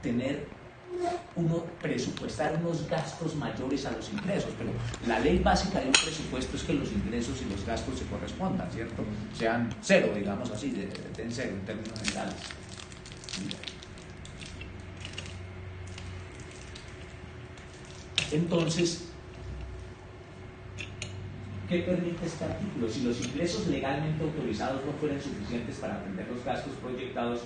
tener presupuestar unos gastos mayores a los ingresos, pero la ley básica de un presupuesto es que los ingresos y los gastos se correspondan, ¿cierto? Sean cero, digamos así, de cero en términos generales. Entonces, ¿qué permite este artículo? Si los ingresos legalmente autorizados no fueran suficientes para atender los gastos proyectados,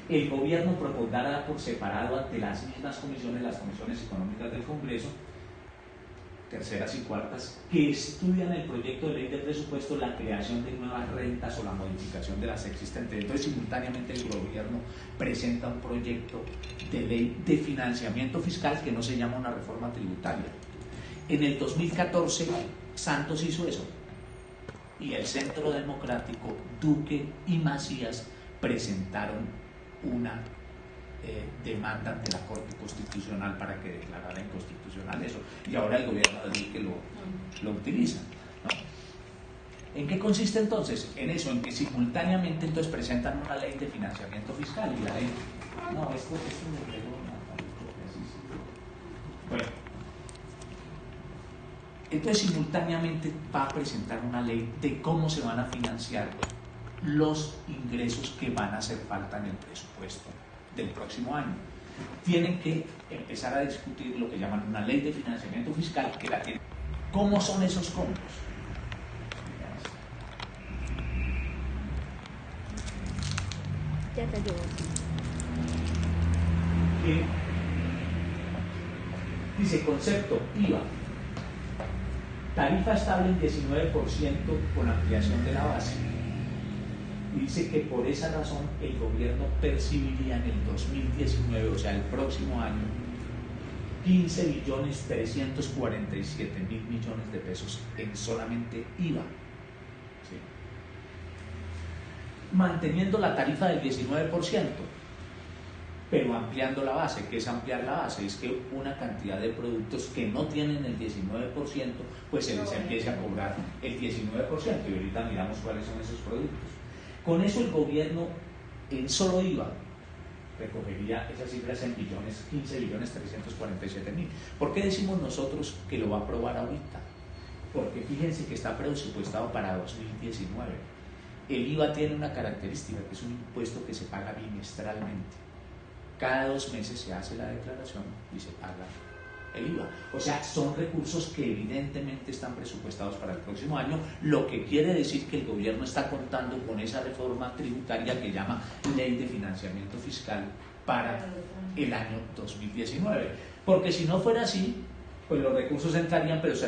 el gobierno propondrá por separado ante las mismas comisiones, las comisiones económicas del Congreso, terceras y cuartas, que estudian el proyecto de ley de presupuesto, la creación de nuevas rentas o la modificación de las existentes. Entonces, simultáneamente el gobierno presenta un proyecto de ley de financiamiento fiscal que no se llama una reforma tributaria. En el 2014, Santos hizo eso, y el Centro Democrático, Duque y Macías presentaron una demanda ante la Corte Constitucional para que declarara inconstitucional eso, y ahora el gobierno de Duque lo utiliza, ¿no? ¿En qué consiste entonces? En eso, en que simultáneamente entonces presentan una ley de financiamiento fiscal y la ley... No, esto me pegó bueno, entonces simultáneamente va a presentar una ley de cómo se van a financiar los ingresos que van a hacer falta en el presupuesto del próximo año. Tienen que empezar a discutir lo que llaman una ley de financiamiento fiscal, que la tienen. ¿Cómo son esos combos? Ya te ayudo. Dice concepto IVA, tarifa estable en 19% con ampliación de la base. Y dice que por esa razón el gobierno percibiría en el 2019, o sea el próximo año, 15.347.000 millones de pesos en solamente IVA, ¿sí? Manteniendo la tarifa del 19%, pero ampliando la base. ¿Qué es ampliar la base? Es que una cantidad de productos que no tienen el 19%, pues se les empiece a cobrar el 19%, y ahorita miramos cuáles son esos productos. Con eso el gobierno en solo IVA recogería esas cifras en billones, 15.347.000. ¿Por qué decimos nosotros que lo va a aprobar ahorita? Porque fíjense que está presupuestado para 2019. El IVA tiene una característica, que es un impuesto que se paga bimestralmente. Cada 2 meses se hace la declaración y se paga el IVA. O sea, son recursos que evidentemente están presupuestados para el próximo año, lo que quiere decir que el gobierno está contando con esa reforma tributaria que llama Ley de Financiamiento Fiscal para el año 2019. Porque si no fuera así, pues los recursos entrarían, pero si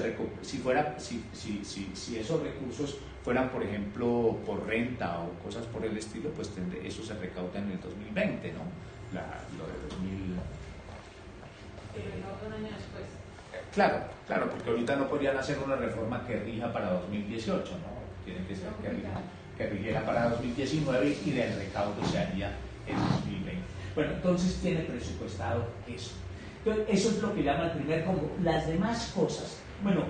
esos recursos fueran, por ejemplo, por renta o cosas por el estilo, pues eso se recauda en el 2020, ¿no? Lo de 2000... un año después. Claro, porque ahorita no podrían hacer una reforma que rija para 2018, ¿no? Tiene que ser que rigiera para 2019 y del recaudo se haría en 2020. Bueno, entonces tiene presupuestado eso. Entonces, eso es lo que llama el primer combo. Las demás cosas, bueno,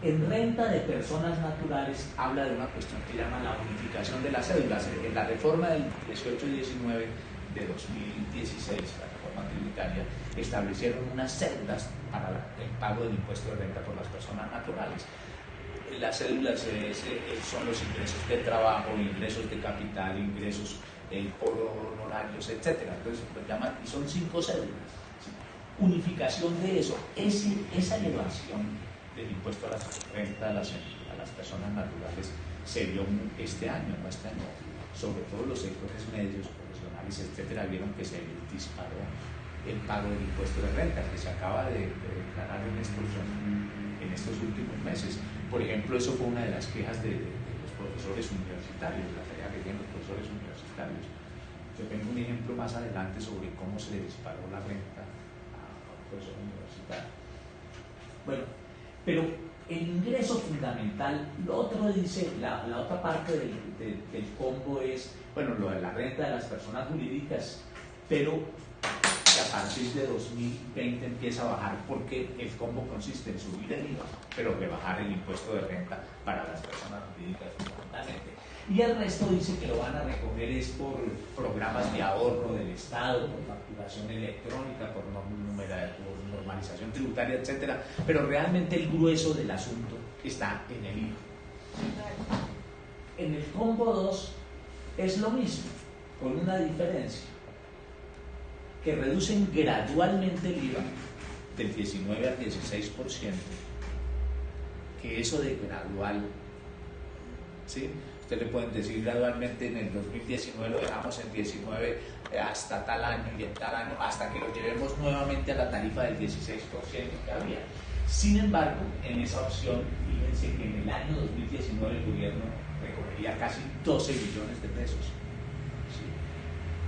en renta de personas naturales habla de una cuestión que llama la unificación de las cédulas. En la reforma del 18 y 19 de 2016, la reforma tributaria, establecieron unas cédulas para el pago del impuesto de renta por las personas naturales. Las cédulas son los ingresos de trabajo, ingresos de capital, ingresos por honorarios, etc. Entonces lo llaman, y son 5 cédulas. Unificación de eso, esa elevación del impuesto a las rentas a las personas naturales se dio este año, sobre todo los sectores medios, profesionales, etcétera, vieron que se disparó el pago del impuesto de renta que se acaba de declarar en estos últimos meses. Por ejemplo, eso fue una de las quejas de los profesores universitarios, la tarea que tienen los profesores universitarios. Yo tengo un ejemplo más adelante sobre cómo se le disparó la renta a un profesor universitario. Bueno, pero el ingreso fundamental, lo otro dice, la otra parte del combo es, bueno, lo de la renta de las personas jurídicas, pero a partir de 2020 empieza a bajar, porque el combo consiste en subir el IVA, pero rebajar el impuesto de renta para las personas jurídicas fundamentalmente. Y el resto dice que lo van a recoger es por programas de ahorro del Estado, por facturación electrónica, por normalización tributaria, etcétera, pero realmente el grueso del asunto está en el IVA. En el combo 2 es lo mismo, con una diferencia, que reducen gradualmente el IVA del 19 al 16%, que eso de gradual, ¿sí? Ustedes le pueden decir gradualmente en el 2019 lo dejamos en 19 hasta tal año y en tal año, hasta que lo llevemos nuevamente a la tarifa del 16% que había. Sin embargo, en esa opción, fíjense que en el año 2019 el gobierno recogería casi 12 billones de pesos. ¿Sí?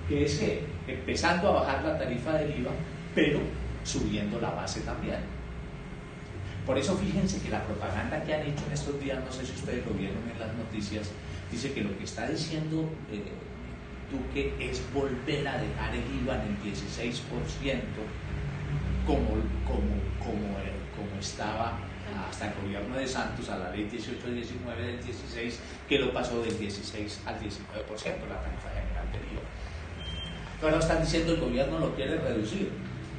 Que es que empezando a bajar la tarifa del IVA, pero subiendo la base también. Por eso fíjense que la propaganda que han hecho en estos días, no sé si ustedes lo vieron en las noticias, dice que lo que está diciendo Duque es volver a dejar el IVA en el 16% como estaba hasta el gobierno de Santos, a la ley 1819 del 16, que lo pasó del 16 al 19%, la tarifa general del IVA. Ahora están diciendo el gobierno lo quiere reducir.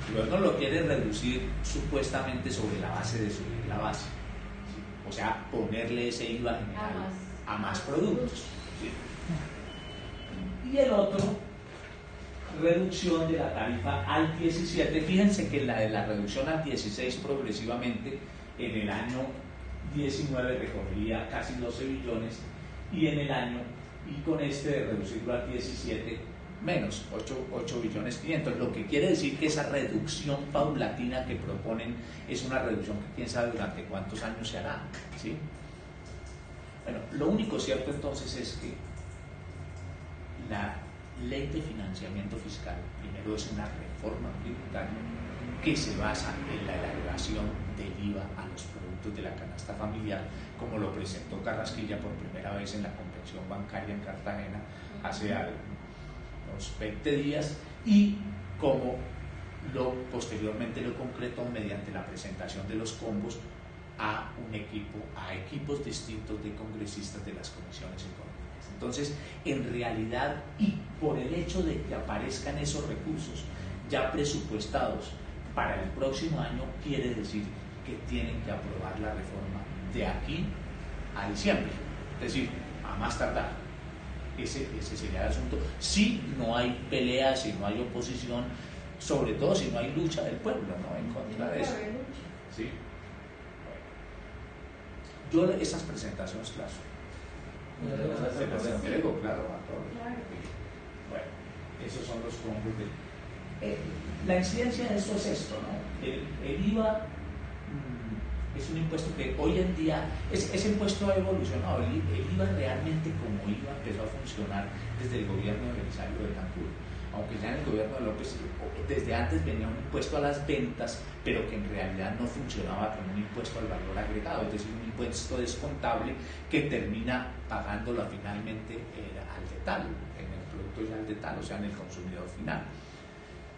El gobierno lo quiere reducir supuestamente sobre la base de subir la base, ¿sí? O sea, ponerle ese IVA general a más productos, ¿sí? Y el otro, reducción de la tarifa al 17. Fíjense que la reducción al 16 progresivamente en el año 19 recorría casi 12 billones y en el año, y con este de reducirlo al 17, menos 8 billones 500, lo que quiere decir que esa reducción paulatina que proponen es una reducción que quién sabe durante cuántos años se hará, ¿sí? Bueno, lo único cierto entonces es que la ley de financiamiento fiscal primero es una reforma tributaria que se basa en la elaboración del IVA a los productos de la canasta familiar, como lo presentó Carrasquilla por primera vez en la convención bancaria en Cartagena hace unos 20 días, y como posteriormente lo concretó mediante la presentación de los combos a equipos distintos de congresistas de las comisiones económicas. Entonces, en realidad, y por el hecho de que aparezcan esos recursos ya presupuestados para el próximo año, quiere decir que tienen que aprobar la reforma de aquí a diciembre, es decir, a más tardar. Ese sería el asunto. Si no hay pelea, si no hay oposición, sobre todo si no hay lucha del pueblo, ¿no?, en contra de eso. ¿Sí? Yo esas presentaciones las entrego, claro, a todos. Bueno, esos son los combos de... la incidencia de esto es esto, ¿no? El IVA es un impuesto que hoy en día, ese impuesto ha evolucionado. El IVA realmente como IVA empezó a funcionar desde el gobierno de Belisario Betancourt, aunque ya en el gobierno de López desde antes venía un impuesto a las ventas, pero que en realidad no funcionaba como un impuesto al valor agregado, es decir, un impuesto descontable que termina pagándolo finalmente al detal, en el producto ya al detal, o sea, en el consumidor final.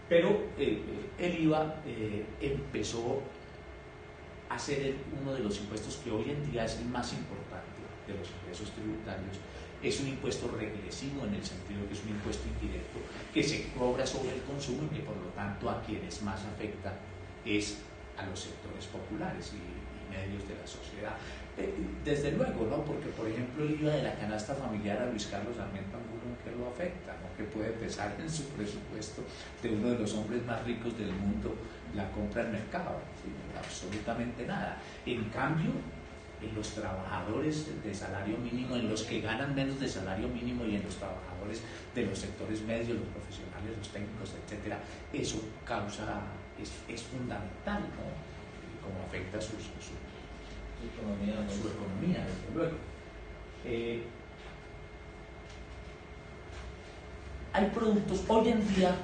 Pero el IVA empezó a ser uno de los impuestos que hoy en día es el más importante de los ingresos tributarios. Es un impuesto regresivo en el sentido que es un impuesto indirecto que se cobra sobre el consumo y que por lo tanto a quienes más afecta es a los sectores populares y medios de la sociedad. Desde luego, ¿no? Porque por ejemplo el IVA de la canasta familiar a Luis Carlos Sarmiento Angulo, ¿qué lo afecta? ¿No? ¿Qué puede pesar en su presupuesto de uno de los hombres más ricos del mundo la compra al mercado? ¿Sí? Absolutamente nada. En cambio, en los trabajadores de salario mínimo, en los que ganan menos de salario mínimo y en los trabajadores de los sectores medios, los profesionales, los técnicos, etcétera, eso es fundamental, ¿no? Cómo afecta su economía, desde luego. Hay productos, hoy en día,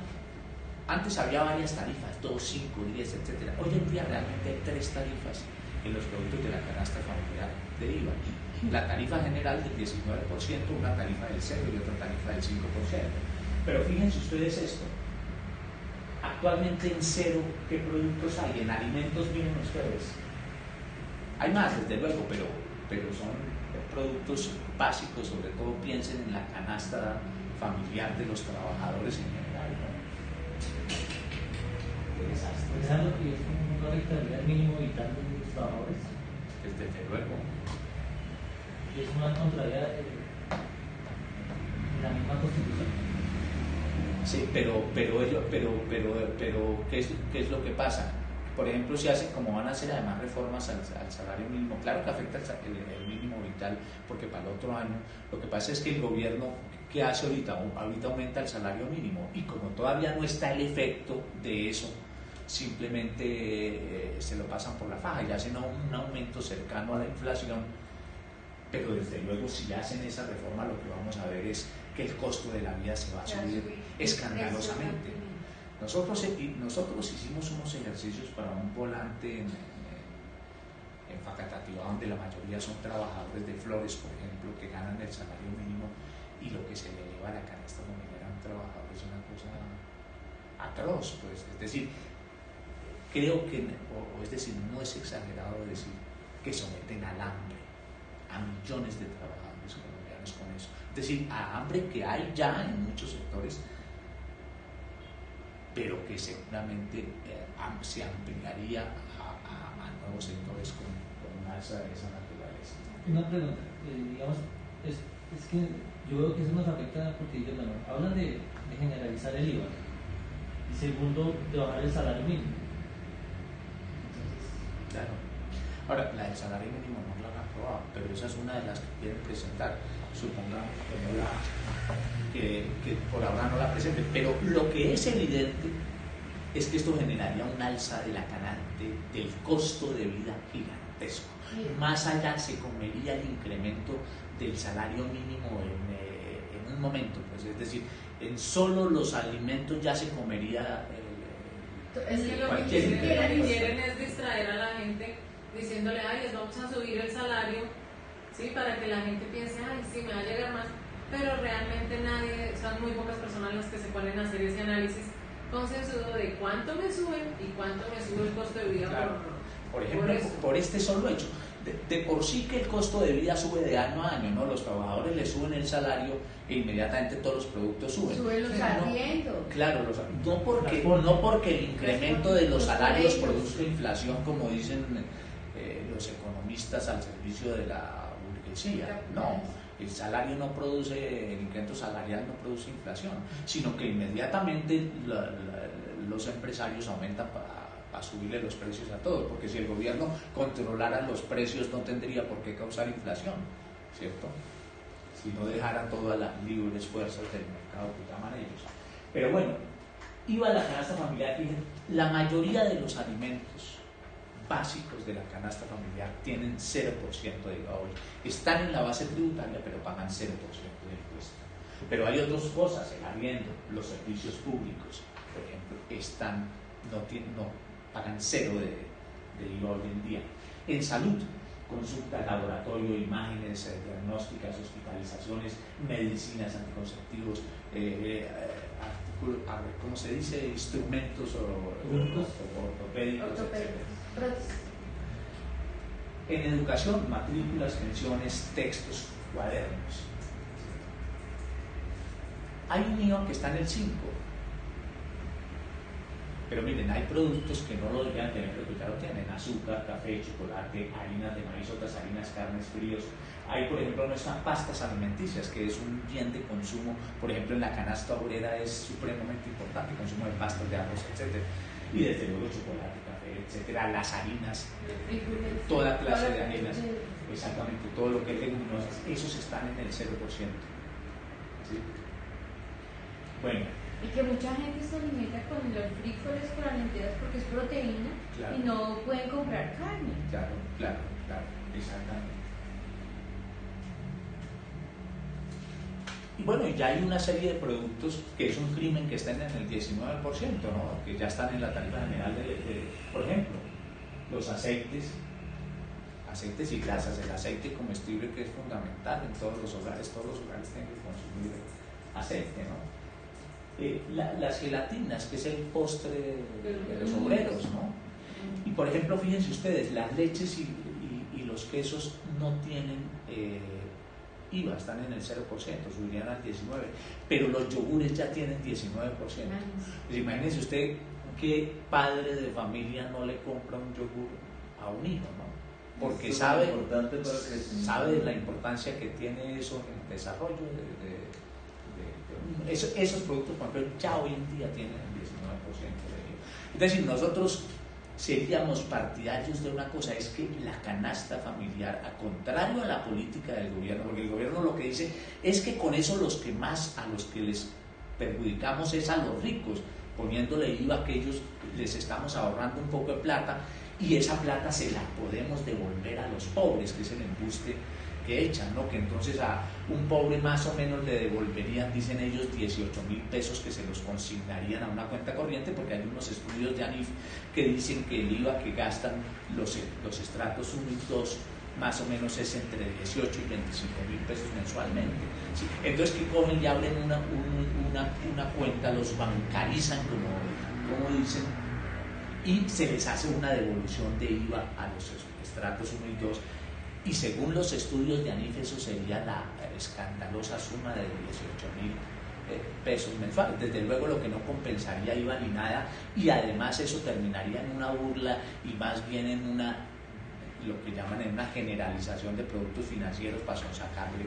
antes había varias tarifas, 2, 5, 10, etcétera. Hoy en día realmente hay 3 tarifas en los productos de la canasta familiar de IVA. La tarifa general del 19%, una tarifa del 0% y otra tarifa del 5%. Pero fíjense ustedes esto. Actualmente en 0, ¿qué productos hay? En alimentos, miren ustedes. Hay más, desde luego, pero son productos básicos, sobre todo piensen en la canasta familiar de los trabajadores en general, ¿no? pensando que es como una afectaría el mínimo vital de los trabajadores. Desde luego. Y es una contraria en la misma Constitución. Sí, pero ¿qué es lo que pasa? Por ejemplo, si hacen, como van a hacer además reformas al salario mínimo, claro que afecta el mínimo vital, porque para el otro año, lo que pasa es que el gobierno, ¿qué hace ahorita? Ahorita aumenta el salario mínimo, y como todavía no está el efecto de eso, simplemente se lo pasan por la faja y hacen un aumento cercano a la inflación. Pero desde luego, si hacen esa reforma, lo que vamos a ver es que el costo de la vida se va a subir escandalosamente. Nosotros hicimos unos ejercicios para un volante en Facatativá, donde la mayoría son trabajadores de flores, por ejemplo, que ganan el salario mínimo, y lo que se le eleva a la canasta familiar a un trabajador es una cosa atroz, pues. Es decir, creo que, es decir, no es exagerado decir que someten al hambre a millones de trabajadores colombianos con eso. Es decir, a hambre que hay ya en muchos sectores, pero que seguramente se ampliaría a nuevos sectores con una alza de esa naturaleza. Una pregunta, digamos, es que yo veo que eso nos afecta porque ellos hablan de generalizar el IVA y segundo, de bajar el salario mínimo. Entonces, claro. Ahora, la del salario mínimo no la han aprobado, pero esa es una de las que quieren presentar. Supongamos que por ahora no la presenten, pero lo que es evidente es que esto generaría un alza de la del costo de vida gigantesco. Más allá se comería el incremento del salario mínimo en un momento, pues, es decir, en solo los alimentos ya se comería es que lo que quieren es distraer a la gente diciéndole, ay, les vamos a subir el salario, ¿sí? Para que la gente piense, ay, sí, me va a llegar más, pero realmente nadie, son muy pocas personas las que se ponen a hacer ese análisis consensuado de cuánto me suben y cuánto me sube el costo de vida. Claro. Por ejemplo, por este solo hecho, de por sí que el costo de vida sube de año a año, ¿no? Los trabajadores le suben el salario e inmediatamente todos los productos suben. Suben los arriendos. Claro, no porque el incremento de los salarios produzca inflación, como dicen los economistas al servicio de la burguesía. No, el salario no produce, el incremento salarial no produce inflación, sino que inmediatamente los empresarios aumentan para subirle los precios a todos, porque si el gobierno controlara los precios no tendría por qué causar inflación, ¿cierto? Si no dejara todas las libres fuerzas del mercado que llaman ellos. Pero bueno, iba a la canasta familiar, fíjense, la mayoría de los alimentos básicos de la canasta familiar tienen 0% de IVA hoy. Están en la base tributaria, pero pagan 0% de impuesto. Pero hay otras cosas, el arriendo, los servicios públicos, por ejemplo, no pagan 0 de IVA hoy en día. En salud, consulta, laboratorio, imágenes diagnósticas, hospitalizaciones, medicinas, anticonceptivos, ¿cómo se dice? Instrumentos ortopédicos, etc. En educación, matrículas, pensiones, textos, cuadernos. Hay un IVA que está en el 5%. Pero miren, hay productos que no lo deberían tener, pero que ya lo tienen: azúcar, café, chocolate, harinas de maíz, otras harinas, carnes, fríos. Hay, por ejemplo, nuestras pastas alimenticias, que es un bien de consumo. Por ejemplo, en la canasta obrera es supremamente importante el consumo de pastas, de arroz, etc. Y desde luego chocolate, café, etc. Las harinas, toda clase de harinas, exactamente, todo lo que es leguminosas, esos están en el 0%. ¿Sí? Bueno. Y que mucha gente se alimenta con los frijoles, con las lentejas, porque es proteína, claro, y no pueden comprar carne. Claro, exactamente. Y bueno, ya hay una serie de productos que es un crimen que estén en el 19%, ¿no? Que ya están en la tarifa general por ejemplo, los aceites y grasas. El aceite comestible, que es fundamental en todos los hogares tienen que consumir aceite, ¿no? Las gelatinas, que es el postre de los obreros, ¿no? Y por ejemplo, fíjense ustedes, las leches y los quesos no tienen IVA, están en el 0%, subirían al 19%, pero los yogures ya tienen 19%. Pues imagínense usted ¿qué padre de familia no le compra un yogur a un hijo, no? Porque sabe la importancia que tiene eso en el desarrollo esos productos, por ejemplo, ya hoy en día tienen el 19% de IVA. Es decir, nosotros seríamos partidarios de una cosa, es que la canasta familiar, a contrario a la política del gobierno, porque el gobierno lo que dice es que con eso a los que les perjudicamos es a los ricos, poniéndole IVA que ellos les estamos ahorrando un poco de plata, y esa plata se la podemos devolver a los pobres, que es el embuste que echan, ¿no? Que entonces a un pobre más o menos le devolverían, dicen ellos, 18.000 pesos que se los consignarían a una cuenta corriente, porque hay unos estudios de ANIF que dicen que el IVA que gastan los estratos 1 y 2 más o menos es entre 18 y 25.000 pesos mensualmente. ¿Sí? Entonces, que cogen y abren una cuenta, los bancarizan, como dicen, y se les hace una devolución de IVA a los estratos 1 y 2, y según los estudios de ANIF eso sería la escandalosa suma de 18.000 pesos mensuales. Desde luego lo que no compensaría IVA ni nada, y además eso terminaría en una burla y más bien en lo que llaman en una generalización de productos financieros para sacarle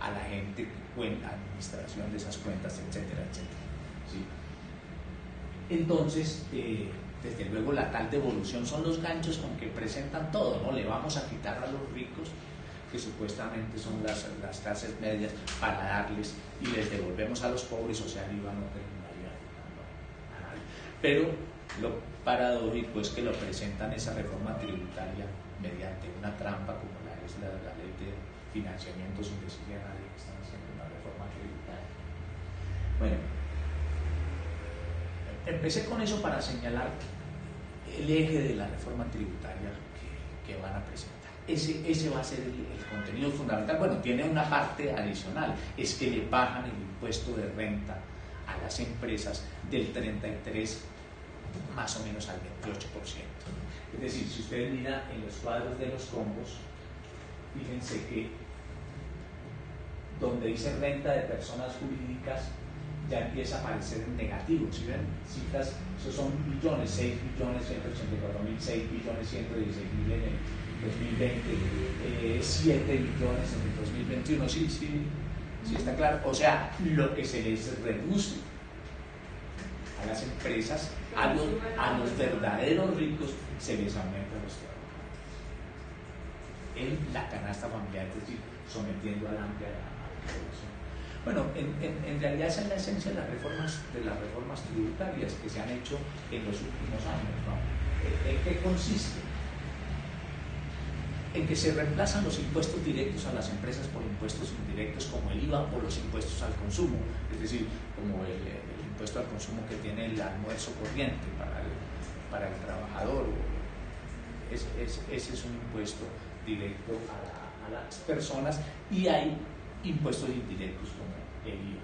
a la gente administración de esas cuentas, etcétera, etcétera. ¿Sí? Entonces, desde luego la tal devolución son los ganchos con que presentan todo, ¿no? Le vamos a quitar a los ricos, que supuestamente son las clases medias, para darles, y les devolvemos a los pobres, o sea, el IVA no terminaría afectando a nadie. Pero lo paradójico es que lo presentan esa reforma tributaria mediante una trampa como es la ley de financiamiento, sin decirle a nadie que están haciendo una reforma tributaria. Bueno, empecé con eso para señalar el eje de la reforma tributaria que van a presentar. Ese va a ser el contenido fundamental. Bueno, tiene una parte adicional, es que le bajan el impuesto de renta a las empresas del 33% más o menos al 28%. Es decir, si ustedes miran en los cuadros de los combos, fíjense que donde dice renta de personas jurídicas ya empieza a aparecer en negativo. Si ven cifras, esos son billones, 6.184.000, 6.116.000 en el 2020, 7 billones en el 2021. Sí, está claro. O sea, lo que se les reduce a las empresas, a los verdaderos ricos, se les aumenta los trabajadores en la canasta familiar, es decir, sometiendo a la amplia población. Bueno, en realidad esa es la esencia de las reformas tributarias que se han hecho en los últimos años, ¿no? ¿En qué consiste? En que se reemplazan los impuestos directos a las empresas por impuestos indirectos como el IVA o los impuestos al consumo, es decir, como el impuesto al consumo que tiene el almuerzo corriente para el trabajador. Ese es un impuesto directo a las personas, y hay impuestos indirectos como el IVA.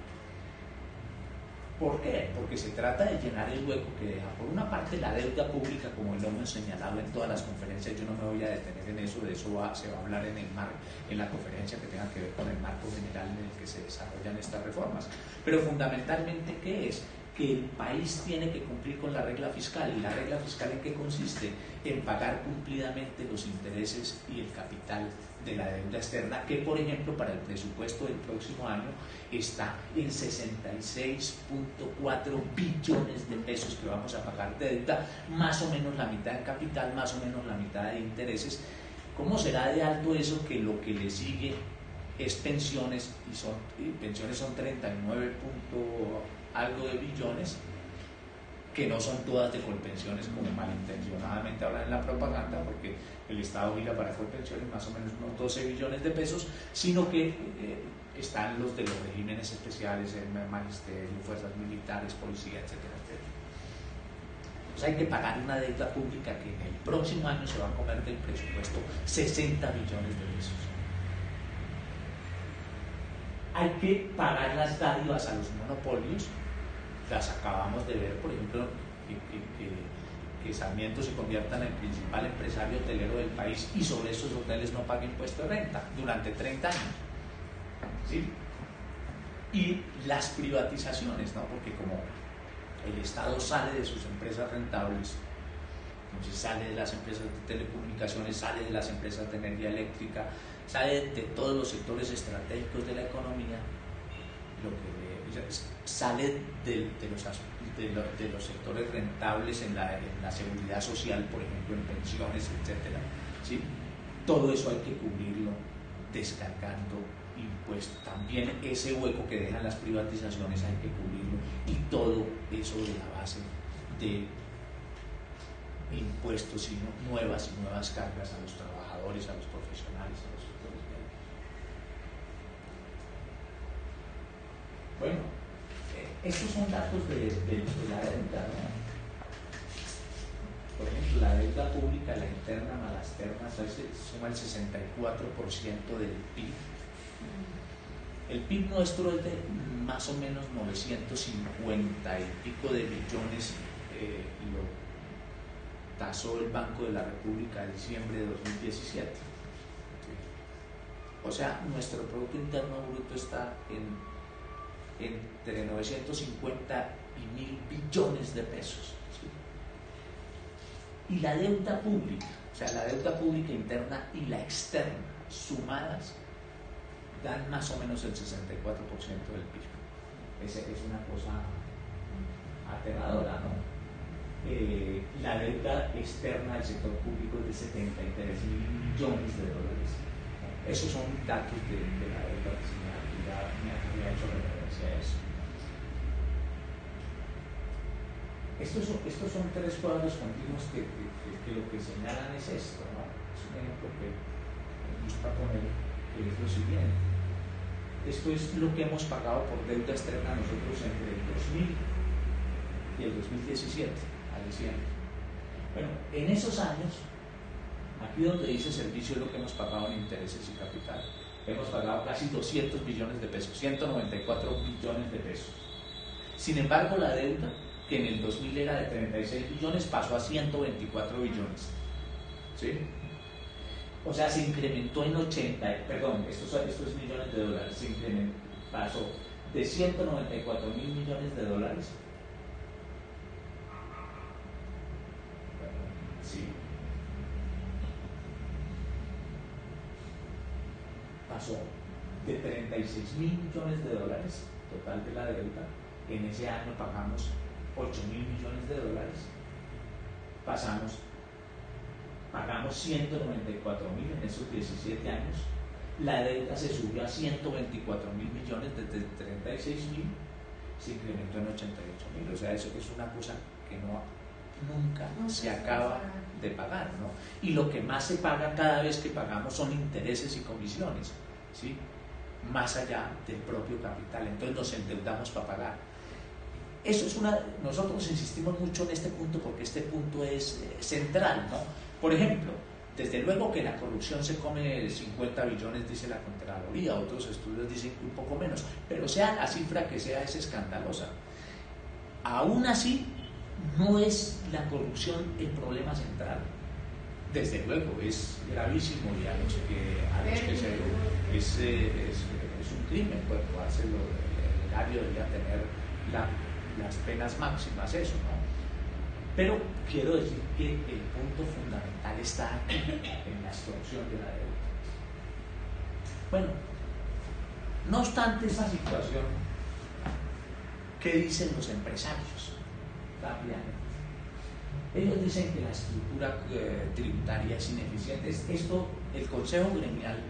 ¿Por qué? Porque se trata de llenar el hueco que deja, por una parte, la deuda pública, como lo hemos señalado en todas las conferencias. Yo no me voy a detener en eso, de eso se va a hablar en la conferencia que tenga que ver con el marco general en el que se desarrollan estas reformas. Pero fundamentalmente, ¿qué es? Que el país tiene que cumplir con la regla fiscal. ¿Y la regla fiscal en qué consiste? En pagar cumplidamente los intereses y el capital de la deuda externa, que por ejemplo para el presupuesto del próximo año está en 66.4 billones de pesos que vamos a pagar de deuda, más o menos la mitad de capital, más o menos la mitad de intereses. ¿Cómo será de alto eso que lo que le sigue es pensiones, y pensiones son 39 algo de billones, que no son todas de Colpensiones, como malintencionadamente hablan en la propaganda, porque el Estado gira para Colpensiones más o menos unos 12 billones de pesos, sino que están los de los regímenes especiales, el magisterio, fuerzas militares, policía, etcétera, etcétera. Entonces hay que pagar una deuda pública que en el próximo año se va a comer del presupuesto 60 billones de pesos. Hay que pagar las dádivas a los monopolios. Las acabamos de ver, por ejemplo, que Sarmiento se convierta en el principal empresario hotelero del país y sobre esos hoteles no pague impuesto de renta durante 30 años. ¿Sí? Y las privatizaciones, ¿no? Porque como El Estado sale de sus empresas rentables, entonces sale de las empresas de telecomunicaciones, sale de las empresas de energía eléctrica, sale de todos los sectores estratégicos de la economía, sale de los sectores rentables en la seguridad social, por ejemplo, en pensiones, etcétera, ¿sí? Todo eso hay que cubrirlo descargando impuestos. También ese hueco que dejan las privatizaciones hay que cubrirlo, y todo eso de la base de impuestos y nuevas cargas a los trabajadores, a los profesionales, a los sectores medios. Bueno, estos son datos de la deuda, ¿no? Por ejemplo, la deuda pública, la interna más las externas, suma el 64% del PIB. El PIB nuestro es de más o menos 950 y pico de billones, lo tasó el Banco de la República en diciembre de 2017. O sea, nuestro Producto Interno Bruto está entre 950 y 1000 billones de pesos. ¿Sí? Y la deuda pública, o sea, la deuda pública interna y la externa, sumadas, dan más o menos el 64% del PIB. Es una cosa aterradora, ¿no? La deuda externa del sector público es de 73.000 millones de dólares. Esos son datos de la deuda que ya me había hecho referencia a eso. Estos son tres cuadros continuos que lo que señalan es esto, ¿no? Es un ejemplo que me gusta poner, que es lo siguiente. Esto es lo que hemos pagado por deuda externa nosotros entre el 2000 y el 2017, a diciembre. Bueno, en esos años, aquí donde dice servicio es lo que hemos pagado en intereses y capital. Hemos pagado casi 200 billones de pesos, 194 billones de pesos. Sin embargo, la deuda, que en el 2000 era de 36 billones, pasó a 124 billones. ¿Sí? O sea, se incrementó en 80, perdón, esto es millones de dólares, pasó de 194.000 millones de dólares, sí, pasó de 36.000 millones de dólares, total de la deuda. En ese año pagamos 8.000 millones de dólares, pagamos 194.000 en esos 17 años, la deuda se subió a 124.000 millones, desde 36.000 se incrementó en 88.000, o sea, eso es una cosa que nunca se acaba de pagar, ¿no? Y lo que más se paga cada vez que pagamos son intereses y comisiones, ¿sí? Más allá del propio capital, entonces nos endeudamos para pagar. Eso es nosotros insistimos mucho en este punto porque este punto es central, ¿no? Por ejemplo, desde luego que la corrupción se come 50 billones, dice la Contraloría, otros estudios dicen que un poco menos, pero sea la cifra que sea, es escandalosa. Aún así, no es la corrupción el problema central. Desde luego, es gravísimo y a los que es un crimen, pues hacerlo, el erario debería tener las penas máximas, eso, ¿no? Pero quiero decir que el punto fundamental está aquí, en la extorsión de la deuda. Bueno, no obstante esa situación, ¿qué dicen los empresarios? Rápidamente. Ellos dicen que la estructura tributaria es ineficiente. Esto, el Consejo Gremial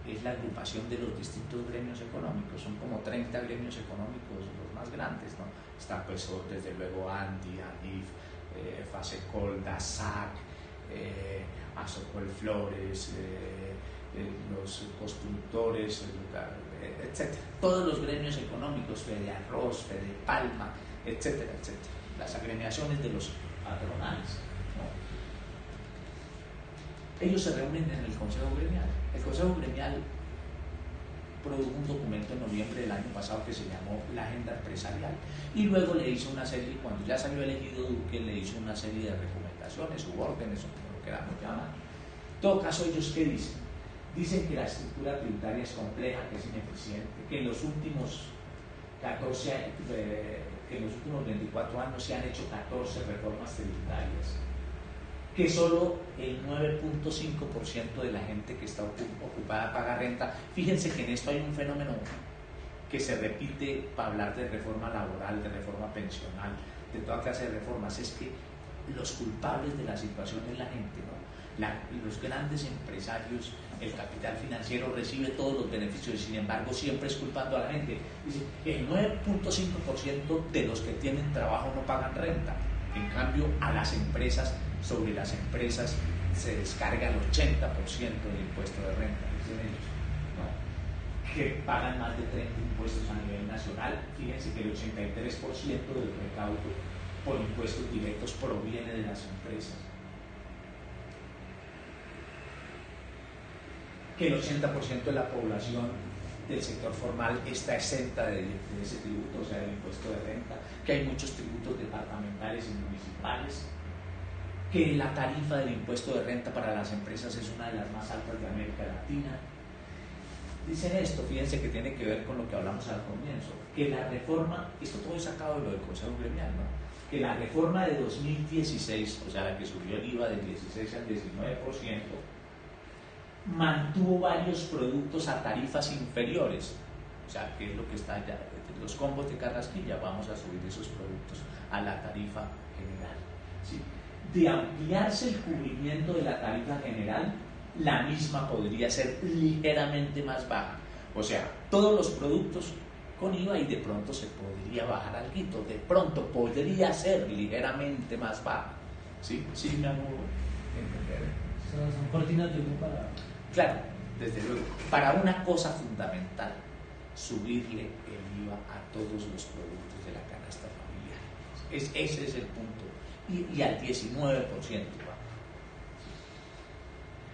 es la agrupación de los distintos gremios económicos, son como 30 gremios económicos los más grandes, ¿no? Está pues desde luego ANDI, ANIF, FASECOL, DASAC, ASOCOL Flores, los constructores, etc. Todos los gremios económicos, Fede Arroz, Fede Palma, etcétera, etcétera. Las agremiaciones de los patronales, ¿no? Ellos se reúnen en el Consejo Gremial. El Consejo Gremial produjo un documento en noviembre del año pasado que se llamó la Agenda Empresarial, y luego le hizo una serie, cuando ya salió elegido Duque, le hizo una serie de recomendaciones u órdenes, o como lo queramos llamar. En todo caso, ¿ellos qué dicen? Dicen que la estructura tributaria es compleja, que es ineficiente, que en los últimos 14 años, que en los últimos 24 años se han hecho 14 reformas tributarias, que solo el 9.5% de la gente que está ocupada paga renta. Fíjense que en esto hay un fenómeno que se repite para hablar de reforma laboral, de reforma pensional, de toda clase de reformas, es que los culpables de la situación es la gente, ¿no? Los grandes empresarios, el capital financiero recibe todos los beneficios y sin embargo siempre es culpando a la gente. Dice, el 9.5% de los que tienen trabajo no pagan renta. En cambio, a las empresas, sobre las empresas se descarga el 80% del impuesto de renta, dicen ellos, ¿no? Que pagan más de 30 impuestos a nivel nacional. Fíjense que el 83% del recaudo por impuestos directos proviene de las empresas. Que el 80% de la población del sector formal está exenta de ese tributo, o sea, del impuesto de renta, que hay muchos tributos departamentales y municipales, que la tarifa del impuesto de renta para las empresas es una de las más altas de América Latina. Dicen esto, fíjense que tiene que ver con lo que hablamos al comienzo, que la reforma, esto todo es sacado de lo del Consejo Gremial, ¿no? Que la reforma de 2016, o sea, la que subió el IVA del 16 al 19%, mantuvo varios productos a tarifas inferiores, o sea, que es lo que está allá, los combos de Carrasquilla, vamos a subir esos productos a la tarifa general, ¿sí? De ampliarse el cubrimiento de la tarifa general, la misma podría ser ligeramente más baja, o sea, todos los productos con IVA y de pronto se podría bajar algo, de pronto podría ser ligeramente más baja, ¿sí? ¿Sí me hago entender? Son cortinas de humo para... Claro, desde luego, para una cosa fundamental, subirle el IVA a todos los productos de la canasta familiar. Ese es el punto. Y al 19%.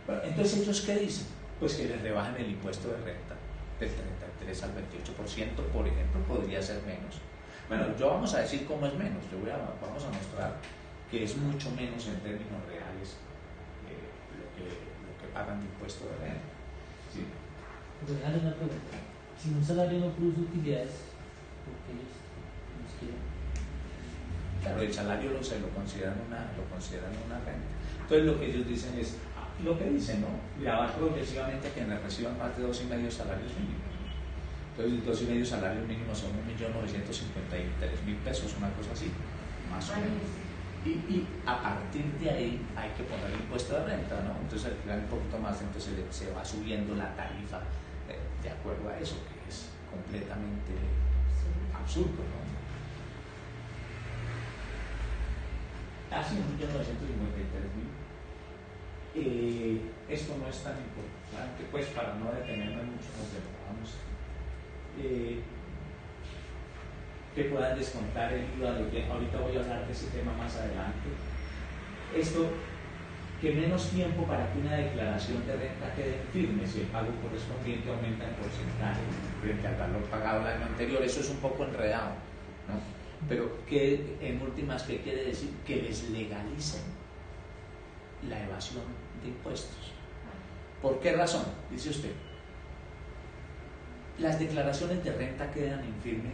Bueno, entonces, ¿ellos qué dicen? Pues que les rebajan el impuesto de renta del 33 al 28%, por ejemplo, podría ser menos. Bueno, yo vamos a decir cómo es menos. Vamos a mostrar que es mucho menos en términos reales lo que pagan de impuesto de renta. ¿Sí? Pero déjale una pregunta. Si un salario no produce utilidades, ¿por qué ellos nos quieren? Claro, el salario lo consideran una renta. Entonces lo que ellos dicen es, lo que dicen, ¿no? Grabar progresivamente a quienes reciban más de 2,5 salarios mínimos. Entonces 2,5 salarios mínimos son 1.953.000 pesos, una cosa así, más o menos. Y a partir de ahí hay que poner el impuesto de renta, ¿no? Entonces al final un poquito más, entonces se va subiendo la tarifa de acuerdo a eso, que es completamente absurdo, ¿no? Casi 1.953.000. Esto no es tan importante, pues para no detenerme mucho nos demoramos. Que puedan descontar el IVA, ahorita voy a hablar de ese tema más adelante. Esto, que menos tiempo para que una declaración de renta quede firme, si el pago correspondiente aumenta en porcentaje frente al valor pagado el año anterior. Eso es un poco enredado, ¿no? Pero que en últimas, ¿qué quiere decir? Que les legalicen la evasión de impuestos. ¿Por qué razón? Dice usted, las declaraciones de renta quedan infirme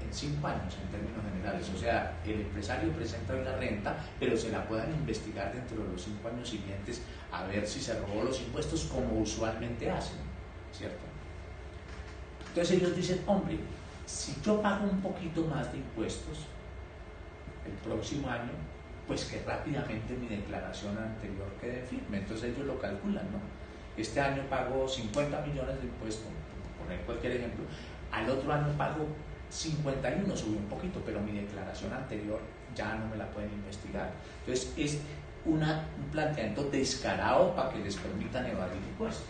en 5 años en términos generales, o sea, el empresario presenta hoy la renta, pero se la puedan investigar dentro de los 5 años siguientes a ver si se robó los impuestos como usualmente hacen, ¿cierto? Entonces ellos dicen, hombre, si yo pago un poquito más de impuestos el próximo año, pues que rápidamente mi declaración anterior quede firme. Entonces ellos lo calculan, ¿no? Este año pago 50 millones de impuestos, por poner cualquier ejemplo, al otro año pago 51, subí un poquito, pero mi declaración anterior ya no me la pueden investigar. Entonces es un planteamiento descarado para que les permitan evadir impuestos,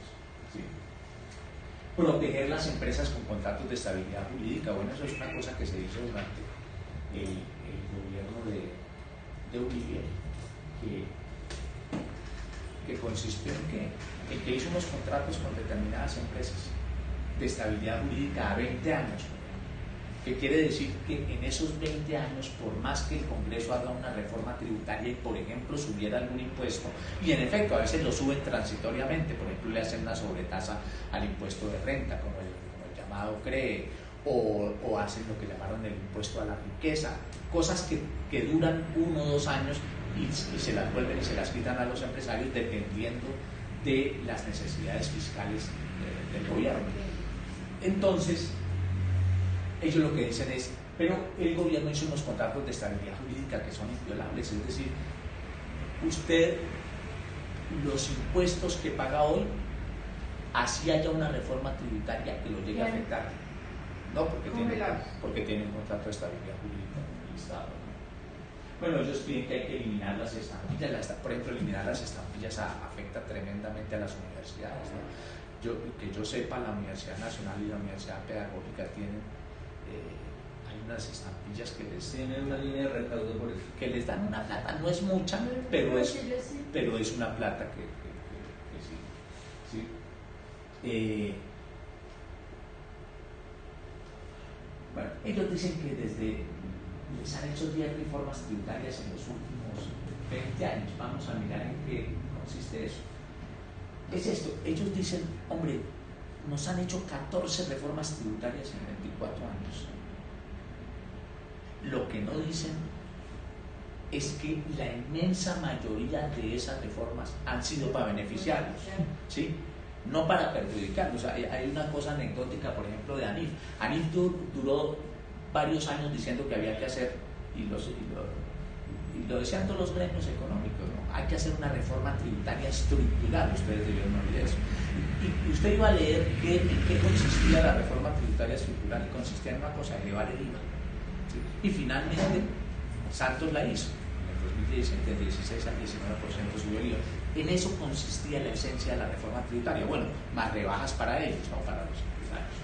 ¿sí? Proteger las empresas con contratos de estabilidad jurídica. Bueno, eso es una cosa que se hizo durante el gobierno de Uribe, que consistió en que hizo unos contratos con determinadas empresas de estabilidad jurídica a 20 años, que quiere decir que en esos 20 años, por más que el Congreso haga una reforma tributaria y, por ejemplo, subiera algún impuesto, y en efecto a veces lo suben transitoriamente, por ejemplo, le hacen una sobretasa al impuesto de renta, como el llamado CREE, o hacen lo que llamaron el impuesto a la riqueza, cosas que duran 1 o 2 años y se las vuelven y se las quitan a los empresarios dependiendo de las necesidades fiscales del gobierno. Entonces, ellos lo que dicen es, pero el gobierno hizo unos contratos de estabilidad jurídica que son inviolables, es decir, usted los impuestos que paga hoy, así haya una reforma tributaria que lo llegue a afectar, no porque tiene un contrato de estabilidad jurídica con el Estado, ¿no? Bueno, ellos piden que hay que eliminar las estampillas, por ejemplo, eliminar las estampillas afecta tremendamente a las universidades, ¿no? Que yo sepa, la Universidad Nacional y la Universidad Pedagógica tienen hay unas estampillas que les tienen una línea de recaudo por eso, que les dan una plata, no es mucha, pero es una plata que sí. Bueno, ellos dicen que les han hecho 10 reformas tributarias en los últimos 20 años. Vamos a mirar en qué consiste eso. Es esto, ellos dicen, hombre, nos han hecho 14 reformas tributarias en 24 años. Lo que no dicen es que la inmensa mayoría de esas reformas han sido para beneficiarlos, ¿sí? No para perjudicarlos. Hay una cosa anecdótica, por ejemplo, de ANIF. ANIF duró varios años diciendo que había que hacer, y lo decían todos los gremios económicos, ¿no? Hay que hacer una reforma tributaria estructural, ustedes debieron oír eso. Y usted iba a leer en qué consistía la reforma tributaria estructural, y consistía en una cosa, elevar el IVA. ¿Sí? Y finalmente Santos la hizo. En 2017, del 16 al 19% subió el IVA. En eso consistía la esencia de la reforma tributaria. Bueno, más rebajas para ellos, no para los empresarios.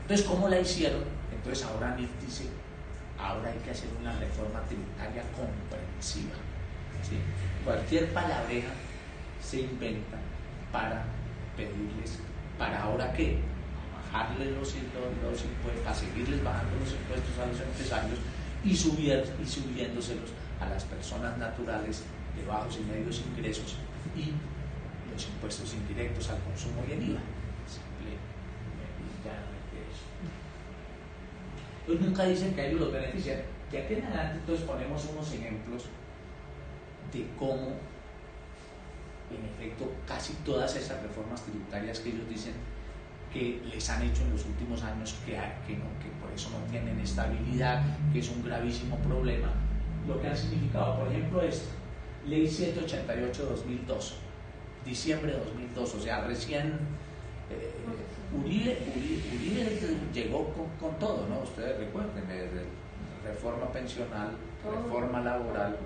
Entonces, ¿cómo la hicieron? Entonces ahora ANIF dice, ahora hay que hacer una reforma tributaria comprensiva, ¿sí? Cualquier palabreja se inventa para pedirles, ¿para ahora qué? Bajarle los impuestos, a seguirles bajando los impuestos a los empresarios y subiéndoselos a las personas naturales de bajos y medios ingresos y los impuestos indirectos al consumo y el IVA. Ellos nunca dicen que a ellos los benefician. De aquí en adelante entonces ponemos unos ejemplos de cómo en efecto casi todas esas reformas tributarias que ellos dicen que les han hecho en los últimos años que por eso no tienen estabilidad, que es un gravísimo problema, lo que han significado, por ejemplo, esto, Ley 788-2002, diciembre de 2002, o sea, recién Uribe llegó con todo, ¿no? Ustedes recuerden, reforma pensional, reforma laboral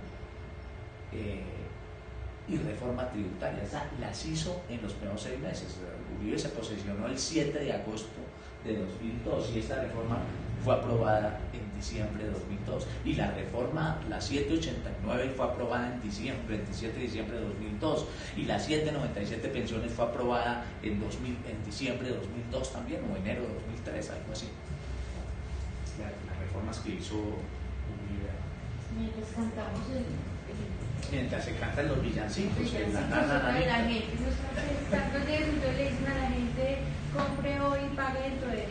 y reforma tributaria. Las hizo en los primeros 6 meses. Uribe se posesionó el 7 de agosto de 2002 y esta reforma fue aprobada en diciembre de 2002 y la reforma, la 789 fue aprobada en diciembre, el 27 de diciembre de 2002 y la 797 pensiones fue aprobada en diciembre de 2002 también o enero de 2003, algo así. Las reformas que hizo Uribe. Mientras se cantan los villancicos, la gente no está pensando de eso, entonces le dicen a la gente compre hoy y pague dentro de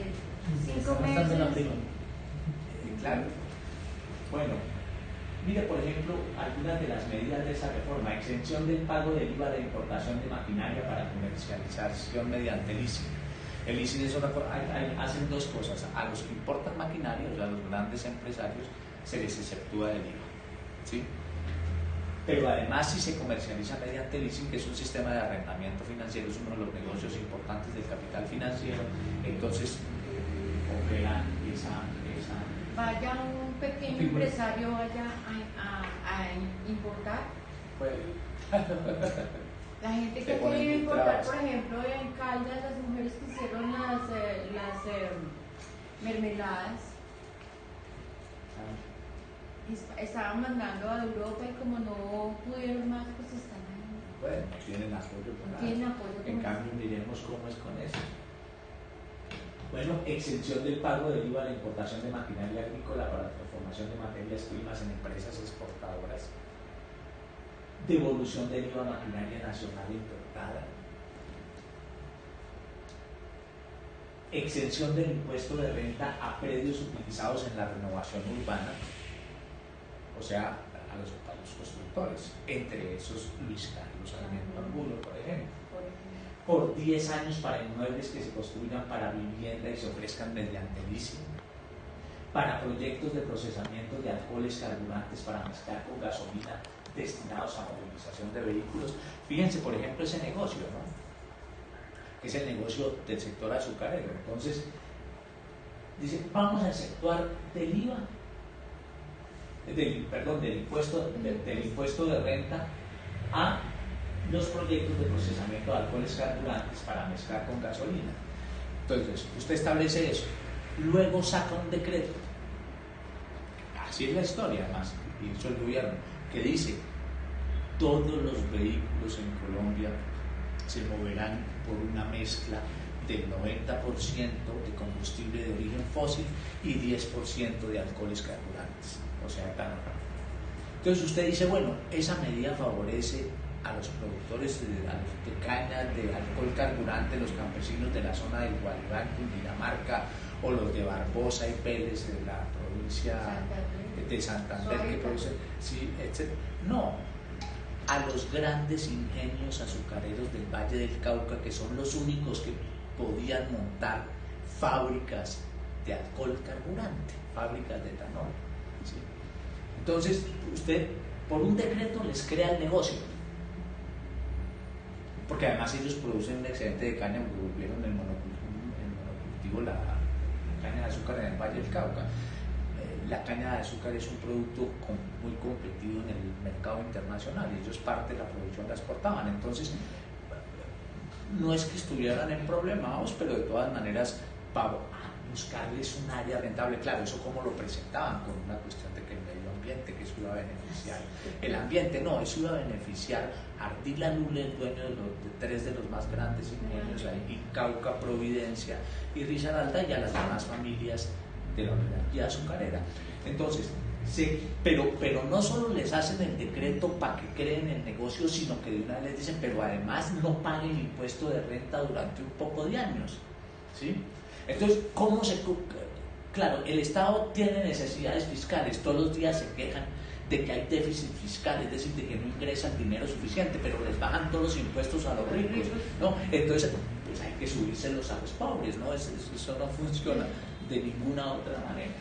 5 meses. Claro. Bueno, mire por ejemplo algunas de las medidas de esa reforma: exención del pago del IVA de importación de maquinaria para comercialización mediante leasing. El leasing es una cosa, hacen 2 cosas: a los que importan maquinaria, o sea, a los grandes empresarios, se les exceptúa del IVA, ¿sí? Pero además, si se comercializa mediante leasing, que es un sistema de arrendamiento financiero, es uno de los negocios importantes del capital financiero, entonces opera esa vaya un pequeño empresario a importar. Pues, la gente que quiere importar, por ejemplo, en Caldas, las mujeres que hicieron las mermeladas, estaban mandando a Europa y como no pudieron más, pues están ahí. Bueno, no tienen apoyo con nada. En cambio, miremos cómo es con eso. Bueno, exención del pago del IVA a la importación de maquinaria agrícola para transformación de materias primas en empresas exportadoras. Devolución del IVA a maquinaria nacional importada. exención del impuesto de renta a predios utilizados en la renovación urbana, o sea, a los constructores, entre esos Luis Carlos Sarmiento Angulo, por ejemplo. Por 10 años para inmuebles que se construyan para vivienda y se ofrezcan mediante leasing, para proyectos de procesamiento de alcoholes carburantes para mezclar con gasolina destinados a movilización de vehículos. Fíjense, por ejemplo, ese negocio, ¿no? Que es el negocio del sector azucarero. Entonces, dice, vamos a exceptuar del IVA, del impuesto de renta a los proyectos de procesamiento de alcoholes carburantes para mezclar con gasolina. Entonces, usted establece eso, luego saca un decreto, así es la historia además, y eso el gobierno, que dice, todos los vehículos en Colombia se moverán por una mezcla del 90% de combustible de origen fósil y 10% de alcoholes carburantes, o sea, etanol. Entonces usted dice, bueno, esa medida favorece a los productores de caña, de alcohol carburante, los campesinos de la zona del Gualibán, Cundinamarca, o los de Barbosa y Pérez de la provincia de Santander, que producen, sí, etc. No, a los grandes ingenios azucareros del Valle del Cauca, que son los únicos que podían montar fábricas de alcohol carburante, fábricas de etanol. ¿Sí? Entonces, usted por un decreto les crea el negocio, porque además ellos producen un excedente de caña, volvieron el monocultivo, la caña de azúcar en el Valle del Cauca. La caña de azúcar es un producto muy competido en el mercado internacional y ellos parte de la producción la exportaban. Entonces, no es que estuvieran en problemas, pero de todas maneras, para buscarles un área rentable, claro, eso como lo presentaban con una cuestión de que el medio ambiente, que eso iba a beneficiar el ambiente, no, eso iba a beneficiar a Ardila Lule, el dueño de 3 de los más grandes ingenios ahí, y Cauca, Providencia y Risaralda, y a las demás familias de la oligarquía azucarera. Entonces, pero no solo les hacen el decreto para que creen el negocio, sino que de una vez les dicen, pero además no paguen impuesto de renta durante un poco de años, ¿sí? Entonces, ¿cómo se...? Claro, el Estado tiene necesidades fiscales, todos los días se quejan de que hay déficit fiscal, es decir, de que no ingresan dinero suficiente, pero les bajan todos los impuestos a los ricos, ¿no? Entonces, pues hay que subírselos a los pobres, ¿no? Eso no funciona de ninguna otra manera.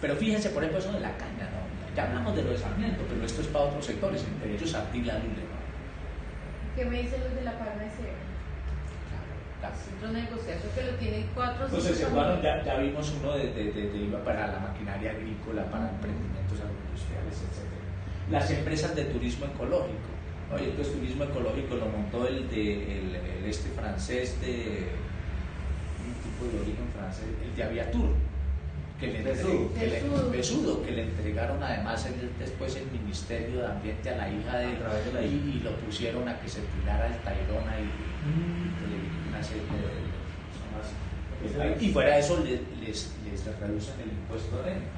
Pero fíjense, por ejemplo, eso de la caña, ¿no? Ya hablamos de lo de Sarmiento, pero esto es para otros sectores, entre ellos Ardila Lule, ¿no? ¿Qué me dicen los de la palma de cera? Es otro negociazo que lo tiene 4 o 5 Entonces, bueno, ya vimos uno de IVA para la maquinaria agrícola, para emprendimientos agroindustriales, etc. Las empresas de turismo ecológico. Oye, entonces turismo ecológico lo montó el francés de un tipo de origen francés, el de Aviatur, Besudo, que le entregaron además después el Ministerio de Ambiente a la hija de él, y lo pusieron a que se tirara el Tayrona y una serie de cosas. Y fuera de eso les reducen el impuesto de renta.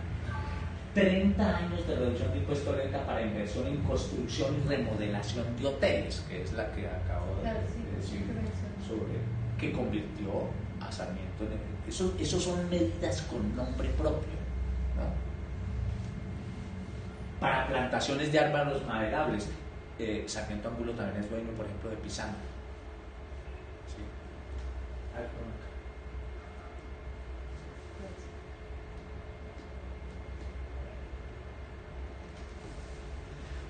30 años de reducción de impuesto de renta para inversión en construcción y remodelación de hoteles, que es la que acabo de decir, sobre que convirtió a Sarmiento en eso son medidas con nombre propio, ¿no? Para plantaciones de árboles maderables, Sarmiento Angulo también es dueño, por ejemplo, de Pisano. ¿Sí?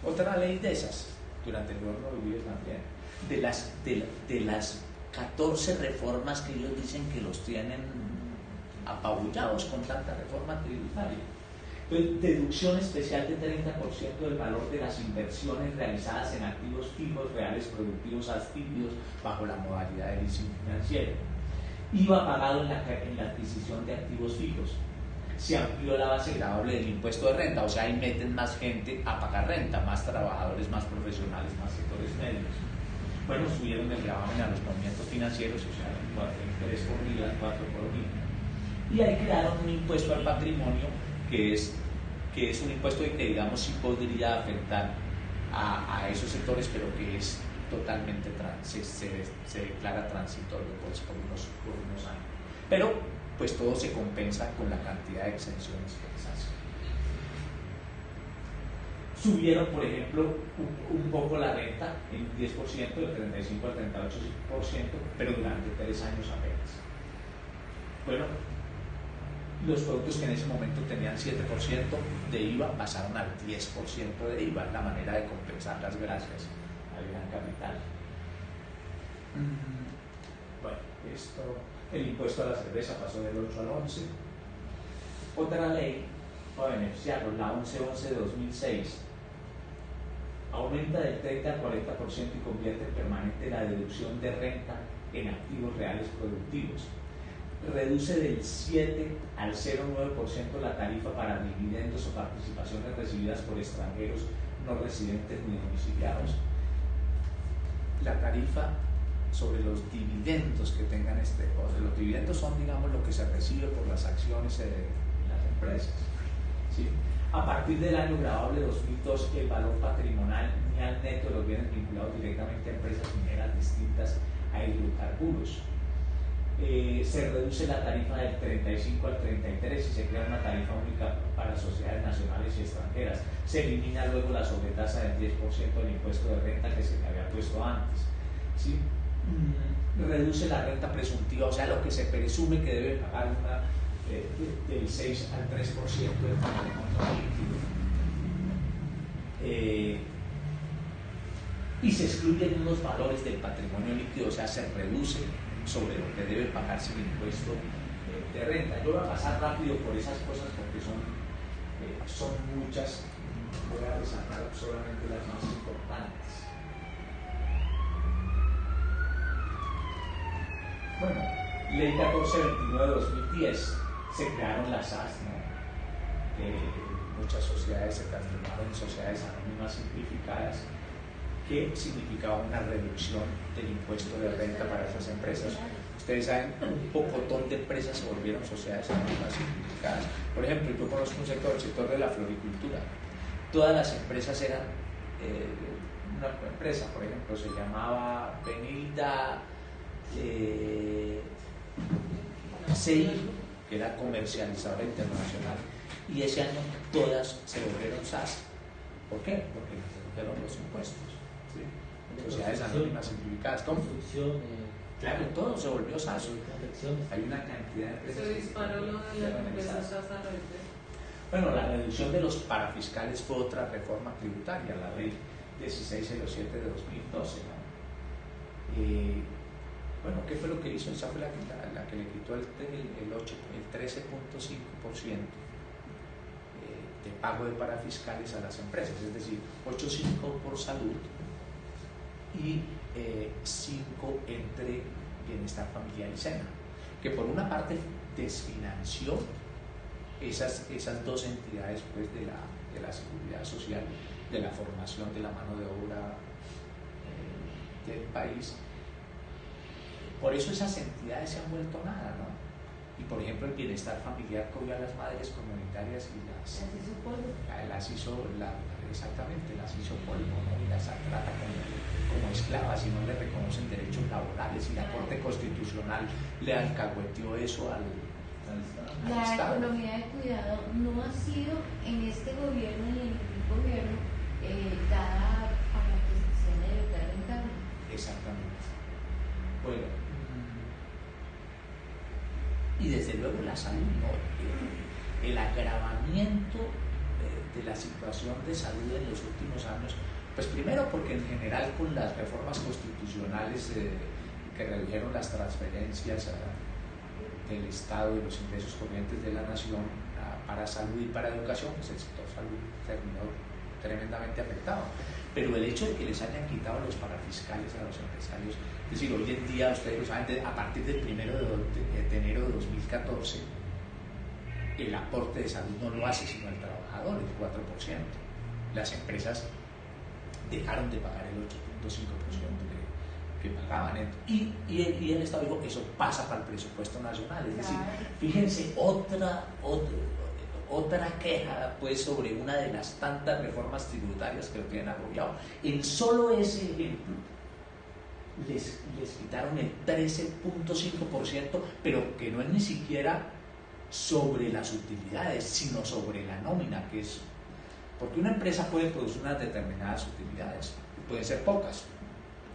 Otra ley de esas, durante el gobierno de Uribe también, de las 14 reformas que ellos dicen que los tienen apabullados con tanta reforma tributaria. Entonces, deducción especial de 30% del valor de las inversiones realizadas en activos fijos, reales, productivos, adquiridos bajo la modalidad de leasing financiero. IVA pagado en la adquisición de activos fijos. Se amplió la base gravable del impuesto de renta, o sea, ahí meten más gente a pagar renta, más trabajadores, más profesionales, más sectores medios. Bueno, subieron el gravamen a los movimientos financieros, o sea, el 3 por mil al 4 por mil. Y ahí crearon un impuesto al patrimonio que es un impuesto que, digamos, sí podría afectar a esos sectores, pero que es totalmente se declara transitorio por unos años. Pero pues todo se compensa con la cantidad de exenciones que les hacen. Subieron, por ejemplo, un poco la renta en 10%, del 35 al 38%, pero durante 3 años apenas. Bueno, los productos que en ese momento tenían 7% de IVA pasaron al 10% de IVA, la manera de compensar las gracias al gran capital. Bueno, el impuesto a la cerveza pasó del 8 al 11. Otra ley para beneficiarlos, la 1111 de 2006, aumenta del 30 al 40% y convierte en permanente la deducción de renta en activos reales productivos. Reduce del 7 al 0,9% la tarifa para dividendos o participaciones recibidas por extranjeros no residentes ni domiciliados. La tarifa sobre los dividendos que tengan los dividendos son, digamos, lo que se recibe por las acciones de las empresas, ¿sí? A partir del año grabable 2002, el valor patrimonial neto de los bienes vinculados directamente a empresas mineras distintas a hidrocarburos. Se reduce la tarifa del 35 al 33 y se crea una tarifa única para sociedades nacionales y extranjeras. Se elimina luego la sobretasa del 10% del impuesto de renta que se le había puesto antes, ¿sí? Reduce la renta presuntiva, o sea, lo que se presume que debe pagar del 6 al 3% del patrimonio líquido. Y se excluyen unos valores del patrimonio líquido, o sea, se reduce sobre lo que debe pagarse el impuesto de renta. Yo voy a pasar rápido por esas cosas porque son muchas, voy a resaltar solamente las más importantes. Bueno, Ley 1429 de 2010, se crearon las SAS, ¿no? Muchas sociedades se transformaron en sociedades anónimas simplificadas, que significaba una reducción del impuesto de renta para esas empresas. Ustedes saben, un pocotón de empresas se volvieron sociedades anónimas simplificadas. Por ejemplo, yo conozco el sector de la floricultura. Todas las empresas eran, una empresa, por ejemplo, se llamaba Benilda CI, que era comercializadora internacional, y ese año todas se volvieron SAS. ¿Por qué? Porque les redujeron los impuestos. ¿Sí? Sociedades anónimas simplificadas. ¿Cómo? Claro, todo se volvió SAS. Hay una cantidad de empresas. Se disparó lo de las empresas SAS a redes. Bueno, la reducción de los parafiscales fue otra reforma tributaria, la ley 1607 de 2012, ¿no? Bueno, ¿qué fue lo que hizo? Esa fue la que le quitó el 13.5% de pago de parafiscales a las empresas, es decir, 8.5 por salud y 5 entre bienestar familiar y SENA, que por una parte desfinanció esas dos entidades, pues, de la seguridad social, de la formación de la mano de obra del país. Por eso esas entidades se han vuelto nada, ¿no? Y por ejemplo el bienestar familiar cogió a las madres comunitarias y las hizo polvo, ¿no? Y las trata como esclavas y no le reconocen derechos laborales, y la Corte Constitucional le alcahueteó eso al La Estado. economía de cuidado no ha sido en este gobierno ni en ningún gobierno dada para que sea de verdad rentable. Exactamente. Bueno, y desde luego la salud, ¿no? El agravamiento de la situación de salud en los últimos años, pues primero porque en general con las reformas constitucionales que redujeron las transferencias del Estado y los ingresos corrientes de la nación para salud y para educación, pues el sector salud terminó tremendamente afectado. Pero el hecho de que les hayan quitado los parafiscales a los empresarios, es decir, hoy en día, ustedes lo saben, a partir del 1 de enero de 2014, el aporte de salud no lo hace sino el trabajador, el 4%. Las empresas dejaron de pagar el 8.5% que pagaban. Y el Estado dijo, eso pasa para el presupuesto nacional. Es decir, fíjense, otra queja, pues, sobre una de las tantas reformas tributarias que lo tienen agobiado. En solo ese ejemplo, les quitaron el 13.5%, pero que no es ni siquiera sobre las utilidades, sino sobre la nómina, que es, porque una empresa puede producir unas determinadas utilidades, pueden ser pocas,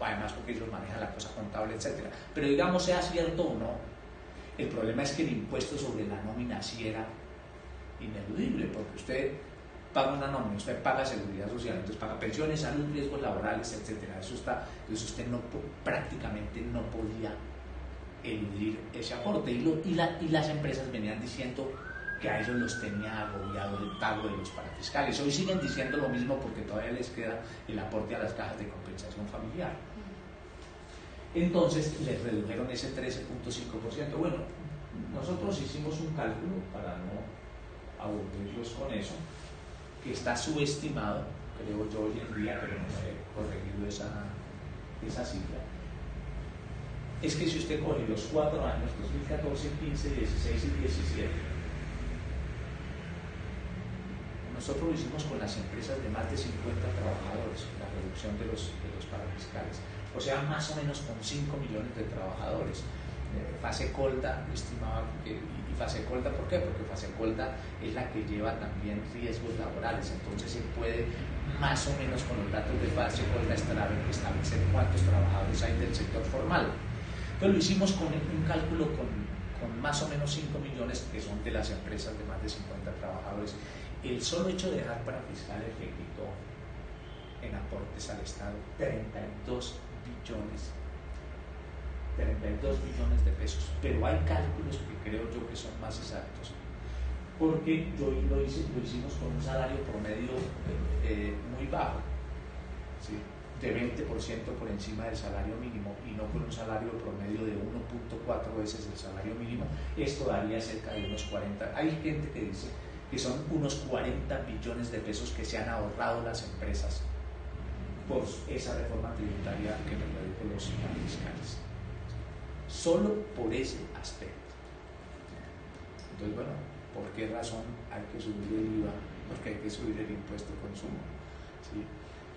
además porque ellos manejan la cosa contable, etcétera, pero digamos sea cierto o no, el problema es que el impuesto sobre la nómina sí era ineludible, porque usted paga una nómina, usted paga seguridad social, entonces paga pensiones, salud, riesgos laborales, etcétera. Eso usted prácticamente no podía eludir ese aporte, y las empresas venían diciendo que a ellos los tenía agobiado el pago de los parafiscales. Hoy siguen diciendo lo mismo porque todavía les queda el aporte a las cajas de compensación familiar. Entonces les redujeron ese 13.5%. Bueno, nosotros hicimos un cálculo para no aburrirlos con eso, que está subestimado, creo yo hoy en día, pero no he corregido esa cifra. Es que si usted coge los 4 años, 2014, 15, 16 y 17, nosotros lo hicimos con las empresas de más de 50 trabajadores, la reducción de los parafiscales, o sea, más o menos con 5 millones de trabajadores. Fasecolda estimaba que, y Fasecolda, ¿por qué? Porque Fasecolda es la que lleva también riesgos laborales, entonces se puede más o menos con los datos de Fasecolda establecer cuántos trabajadores hay del sector formal. Entonces lo hicimos con un cálculo con más o menos 5 millones que son de las empresas de más de 50 trabajadores. El solo hecho de dejar parafiscales le quitó en aportes al Estado 32 billones de pesos, pero hay cálculos que creo yo que son más exactos, porque lo hicimos con un salario promedio muy bajo, ¿sí? De 20% por encima del salario mínimo, y no con un salario promedio de 1.4 veces el salario mínimo. Esto daría cerca de unos 40, hay gente que dice que son unos 40 billones de pesos que se han ahorrado las empresas por esa reforma tributaria que me redujo los fiscales. Solo por ese aspecto. Entonces, bueno, ¿por qué razón hay que subir el IVA? Porque hay que subir el impuesto de consumo, ¿sí?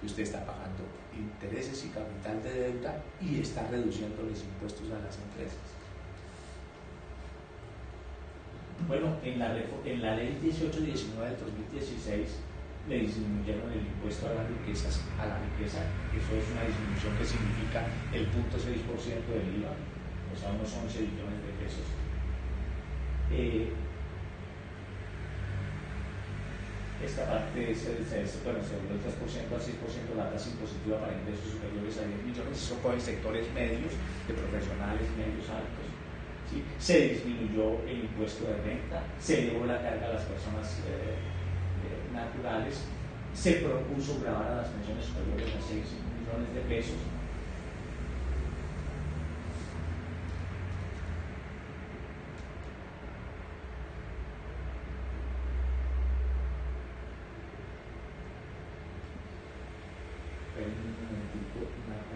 Y usted está pagando intereses y capital de deuda y está reduciendo los impuestos a las empresas. Bueno, en la ley 1819 del 2016 le disminuyeron el impuesto a la riqueza, eso es una disminución que significa el 0.6% del IVA, o sea, unos 11 billones de pesos. Esta parte se volvió el 3% al 6% la tasa impositiva para ingresos superiores a 10 millones, eso fue en sectores medios, de profesionales medios altos. ¿Sí? Se disminuyó el impuesto de renta, se elevó la carga a las personas naturales, se propuso gravar a las pensiones superiores a 6 millones de pesos.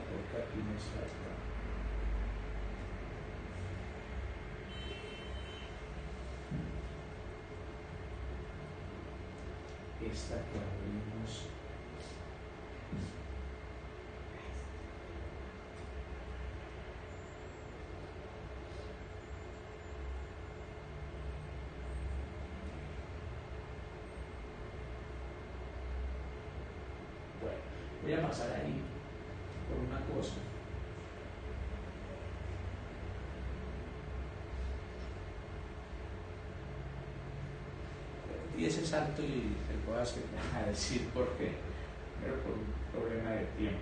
Porque aquí no está esta. Esta que abrimos. Bueno, voy a pasar ahí por una cosa. Y ese salto y el puedo hacer a decir por qué, pero por un problema de tiempo.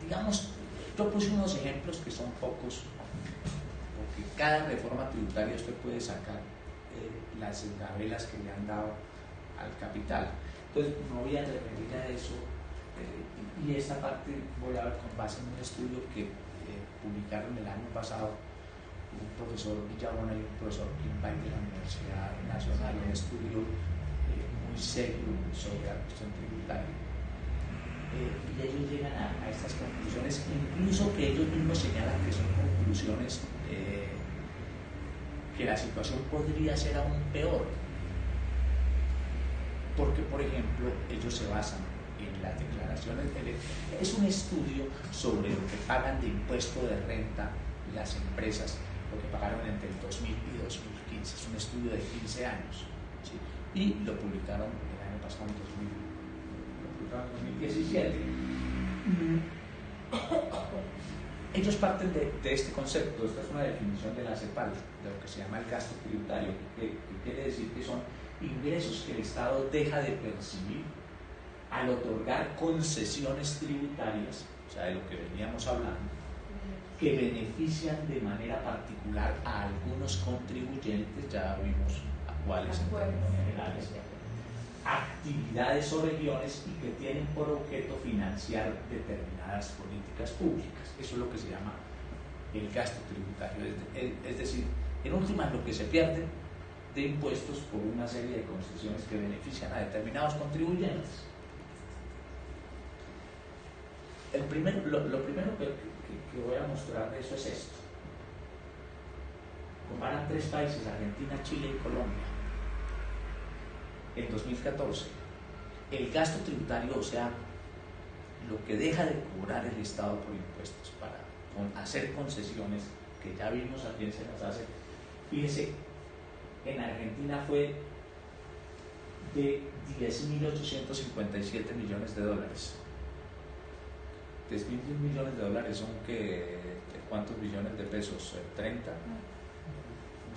Digamos, yo puse unos ejemplos que son pocos, porque cada reforma tributaria usted puede sacar las gabelas que le han dado al capital. Entonces no voy a referir a eso, y esta parte voy a ver con base en un estudio que publicaron el año pasado un profesor Villabona y un profesor Kimball de la Universidad Nacional, un estudio muy serio sobre la cuestión tributaria. Y ellos llegan a estas conclusiones, incluso que ellos mismos señalan que son conclusiones que la situación podría ser aún peor, porque por ejemplo ellos se basan en las declaraciones. Es un estudio sobre lo que pagan de impuesto de renta las empresas, lo que pagaron entre el 2000 y 2015. Es un estudio de 15 años, ¿sí? Y lo publicaron el año pasado, en 2017. Ellos parten de este concepto. Esta es una definición de la CEPAL, de lo que se llama el gasto tributario, que quiere decir que son ingresos que el Estado deja de percibir al otorgar concesiones tributarias, o sea, de lo que veníamos hablando, que benefician de manera particular a algunos contribuyentes, ya vimos a cuáles en términos generales, actividades o regiones, y que tienen por objeto financiar determinadas políticas públicas. Eso es lo que se llama el gasto tributario, es decir, en últimas lo que se pierde de impuestos por una serie de concesiones que benefician a determinados contribuyentes. Lo primero que voy a mostrar de eso es esto. Comparan 3 países, Argentina, Chile y Colombia. En 2014, el gasto tributario, o sea, lo que deja de cobrar el Estado por impuestos para hacer concesiones, que ya vimos a quién se las hace, fíjese, en Argentina fue de 10.857 millones de dólares. 10.000 millones de dólares son que, ¿cuántos billones de pesos? 30.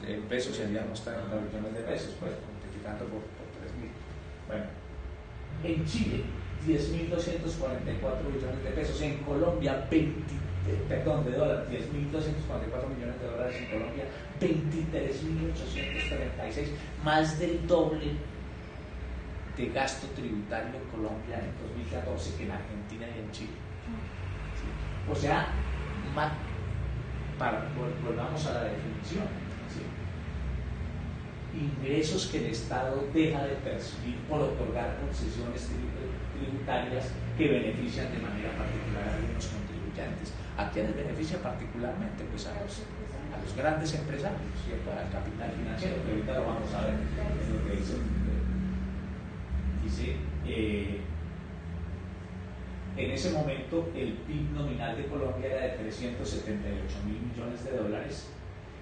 En pesos serían unos 30 billones de pesos, pues, multiplicando por 3.000. Bueno, en Chile, 10.244 billones de pesos. En Colombia, de dólares, 10.244 millones de dólares en Colombia, 23.836, más del doble de gasto tributario en Colombia en 2014 que en Argentina y en Chile. ¿Sí? O sea, volvamos a la definición, ¿sí? Ingresos que el Estado deja de percibir por otorgar concesiones tributarias que benefician de manera particular a algunos contribuyentes. ¿A quiénes beneficia particularmente? Pues a los grandes empresarios, ¿cierto? Al capital financiero, que ahorita lo vamos a ver en lo que dice. En ese momento el PIB nominal de Colombia era de 378.000 millones de dólares.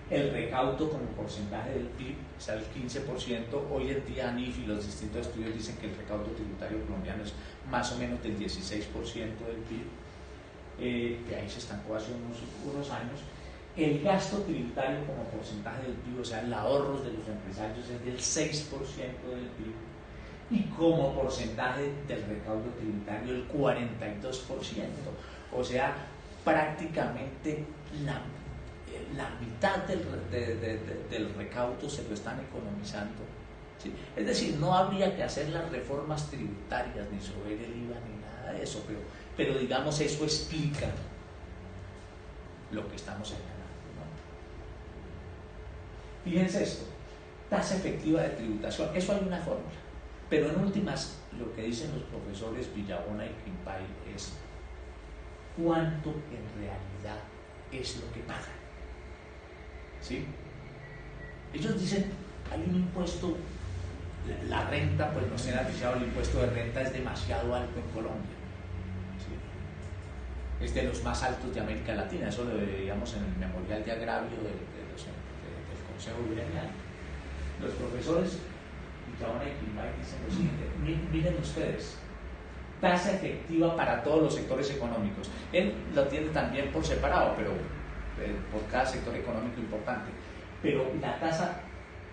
El recaudo como porcentaje del PIB, o sea, el 15%. Hoy en día ANIF y los distintos estudios dicen que el recaudo tributario colombiano es más o menos del 16% del PIB, que ahí se estancó hace unos años. El gasto tributario como porcentaje del PIB, o sea, el ahorro de los empresarios, es del 6% del PIB. Y como porcentaje del recaudo tributario, el 42%. O sea, prácticamente la mitad del recaudo se lo están economizando, ¿sí? Es decir, no habría que hacer las reformas tributarias ni subir el IVA ni nada de eso, pero digamos, eso explica lo que estamos señalando, ¿no? Fíjense esto: tasa efectiva de tributación. Eso hay una fórmula, pero en últimas lo que dicen los profesores Villabona y Crimpay es cuánto en realidad es lo que pagan, ¿sí? Hay un impuesto, la renta, pues no se ha anunciado, el impuesto de renta es demasiado alto en Colombia, ¿sí? Es de los más altos de América Latina. Eso lo veíamos en el memorial de agravio del Consejo Gremial. Los profesores Villabona y Crimpay dicen lo siguiente: miren ustedes, tasa efectiva para todos los sectores económicos. Él lo tiene también por separado, pero por cada sector económico importante. Pero la tasa,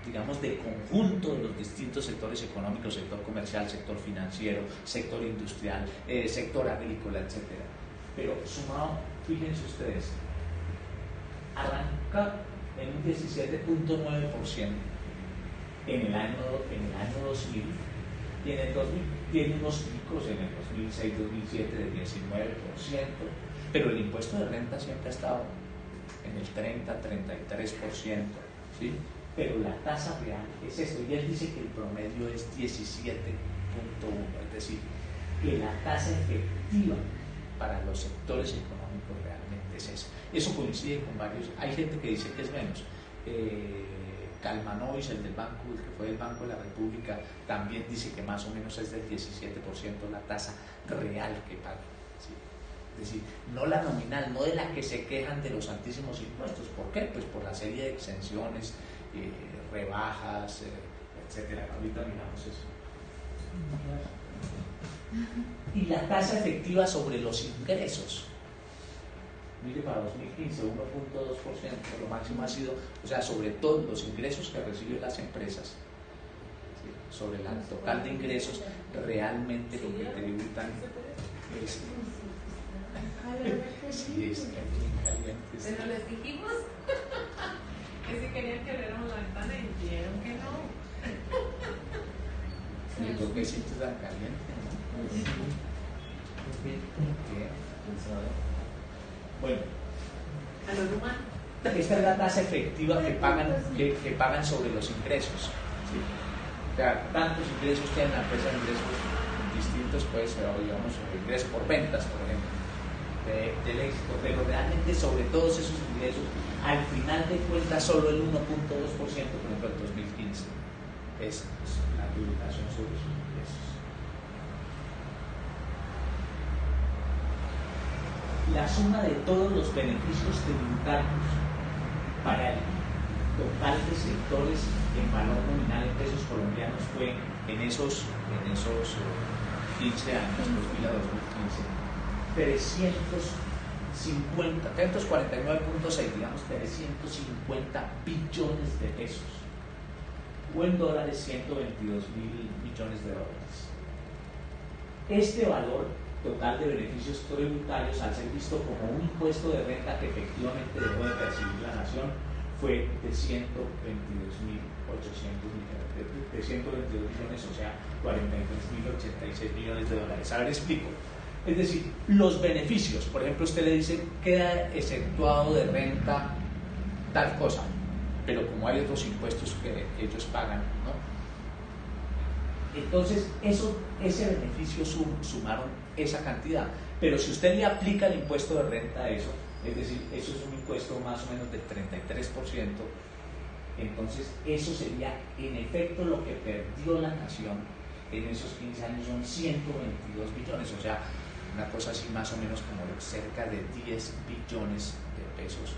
digamos, de conjunto de los distintos sectores económicos, sector comercial, sector financiero, sector industrial, sector agrícola, etc. Pero sumado, fíjense ustedes, arranca en un 17.9% en el año 2000, y en el 2000 tiene unos picos en el 2006-2007 de 19%, pero el impuesto de renta siempre ha estado en el 30-33%, ¿sí? Pero la tasa real es esto, y él dice que el promedio es 17.1, es decir, que la tasa efectiva para los sectores económicos realmente es esa. Eso coincide con varios, hay gente que dice que es menos, Kalmanovic, el del banco, el que fue del Banco de la República, también dice que más o menos es del 17% la tasa real que pagan. ¿Sí? Es decir, no la nominal, no de la que se quejan de los altísimos impuestos. ¿Por qué? Pues por la serie de exenciones, rebajas, etcétera. Ahorita miramos eso. Y la tasa efectiva sobre los ingresos. Mire, para 2015, 1.2%, lo máximo ha sido, o sea, sobre todos los ingresos que reciben las empresas, ¿sí? Sobre el total de ingresos, realmente lo que tributan es. Sí, es caliente. Pero les dijimos que si querían que abriéramos la ventana y dijeron que no. ¿Por qué sientes tan caliente? ¿No? ¿Qué? Bueno, A los humanos. esta es la tasa efectiva que pagan sobre los ingresos. ¿Sí? O sea, tantos ingresos tienen la empresa, ingresos distintos, pues, digamos, ingresos por ventas, por ejemplo, del éxito, pero realmente sobre todos esos ingresos, al final de cuentas, solo el 1.2%, por ejemplo, en 2015, es la tributación sobre sus ingresos. La suma de todos los beneficios tributarios para el total de sectores en valor nominal en pesos colombianos fue en esos 15 años, 2000 a 2015, 349.6, digamos 350 billones de pesos, o en dólares 122 mil millones de dólares. Este valor total de beneficios tributarios, al ser visto como un impuesto de renta que efectivamente dejó de percibir la nación, fue de 122.800 millones, de 122 millones, o sea, 43.086 millones de dólares. A ver, explico. Es decir, los beneficios, por ejemplo, usted le dice, queda exceptuado de renta tal cosa, pero como hay otros impuestos que ellos pagan, ¿no? Entonces, ese beneficio sumaron esa cantidad. Pero si usted le aplica el impuesto de renta a eso, es decir, eso es un impuesto más o menos del 33%, entonces eso sería en efecto lo que perdió la nación en esos 15 años, son 122 billones, o sea, una cosa así más o menos como cerca de 10 billones de pesos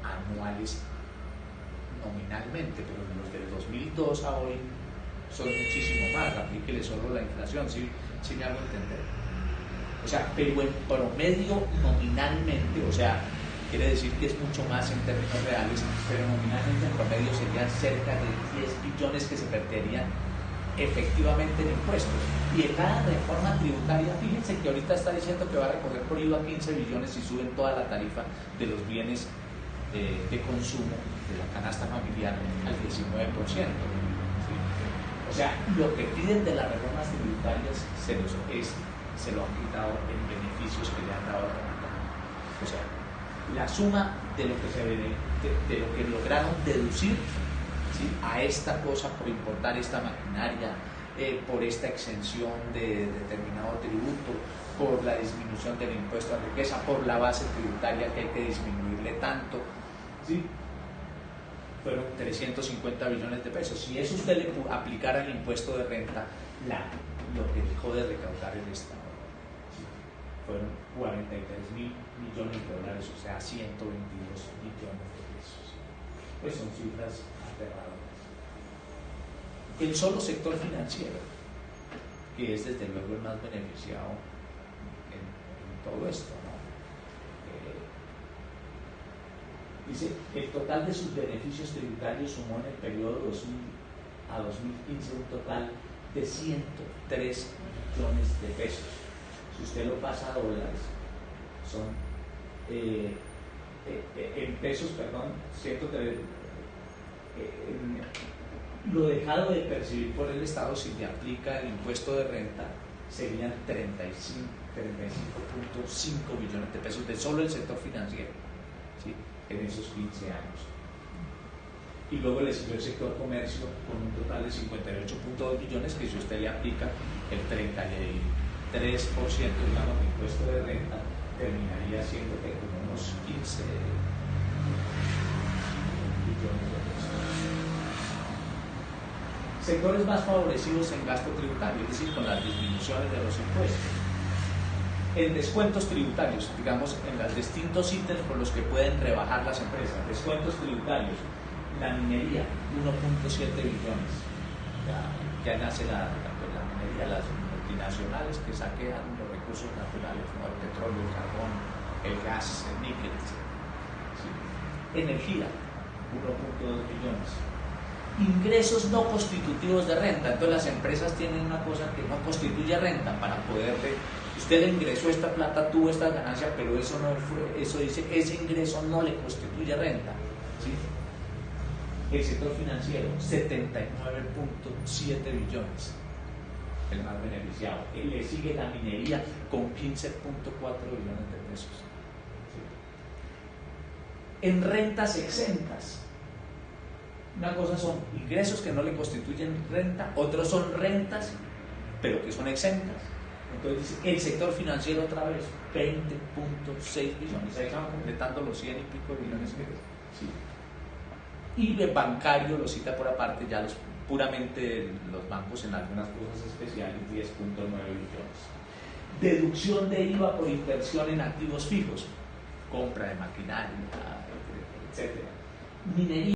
anuales nominalmente, pero los del 2002 a hoy son muchísimo más. Aplíquele solo la inflación, ¿sí me hago entender? O sea, pero en promedio nominalmente, o sea, quiere decir que es mucho más en términos reales, pero nominalmente en promedio serían cerca de 10 billones que se perderían efectivamente en impuestos. Y en cada reforma tributaria, fíjense que ahorita está diciendo que va a recoger por IVA 15 billones y suben toda la tarifa de los bienes de consumo de la canasta familiar al 19%. ¿Sí? O sea, lo que piden de las reformas tributarias se lo han quitado en beneficios que le han dado a la Junta. O sea, la suma de lo que de lo que lograron deducir, ¿sí?, a esta cosa por importar esta maquinaria, por esta exención de determinado tributo, por la disminución del impuesto a riqueza, por la base tributaria que hay que disminuirle tanto, ¿sí?, fueron 350 billones de pesos. Si eso usted le aplicara el impuesto de renta, lo que dejó de recaudar el Estado, ¿sí?, fueron 43 mil millones de dólares, o sea, 122 millones de pesos. Pues son cifras aterradoras. El solo sector financiero, que es desde luego el más beneficiado en todo esto, ¿no? Dice, el total de sus beneficios tributarios sumó en el periodo 2000 a 2015 un total de 103 millones de pesos. Si usted lo pasa a dólares, son en pesos, perdón, 103. Lo dejado de percibir por el Estado, si le aplica el impuesto de renta, serían 35.5 billones de pesos de solo el sector financiero, ¿sí?, en esos 15 años. Y luego le siguió el sector comercio con un total de 58.2 billones, que si usted le aplica el 33%, digamos, de impuesto de renta, terminaría siendo que como unos 15 billones Sectores más favorecidos en gasto tributario, es decir, con las disminuciones de los impuestos. En descuentos tributarios, digamos, en los distintos ítems por los que pueden rebajar las empresas. Descuentos tributarios, la minería, 1.7 billones. Ya nace la minería, las multinacionales que saquean los recursos naturales, ¿no? El petróleo, el carbón, el gas, el níquel, etc. Sí. Energía, 1.2 billones. Ingresos no constitutivos de renta. Entonces las empresas tienen una cosa que no constituye renta para poder usted le ingresó esta plata, tuvo esta ganancia, pero eso no fue, eso dice, ese ingreso no le constituye renta. ¿Sí? El sector financiero, 79.7 billones, el más beneficiado. Le sigue la minería con 15.4 billones de pesos. ¿Sí? En rentas exentas, una cosa son ingresos que no le constituyen renta, otros son rentas, pero que son exentas. Entonces, el sector financiero otra vez, 20.6 billones. Ahí estamos completando los 100 y pico billones que sí. Y el bancario lo cita por aparte, ya puramente los bancos en algunas cosas especiales, 10.9 billones. Deducción de IVA por inversión en activos fijos, compra de maquinaria, etc. Minería.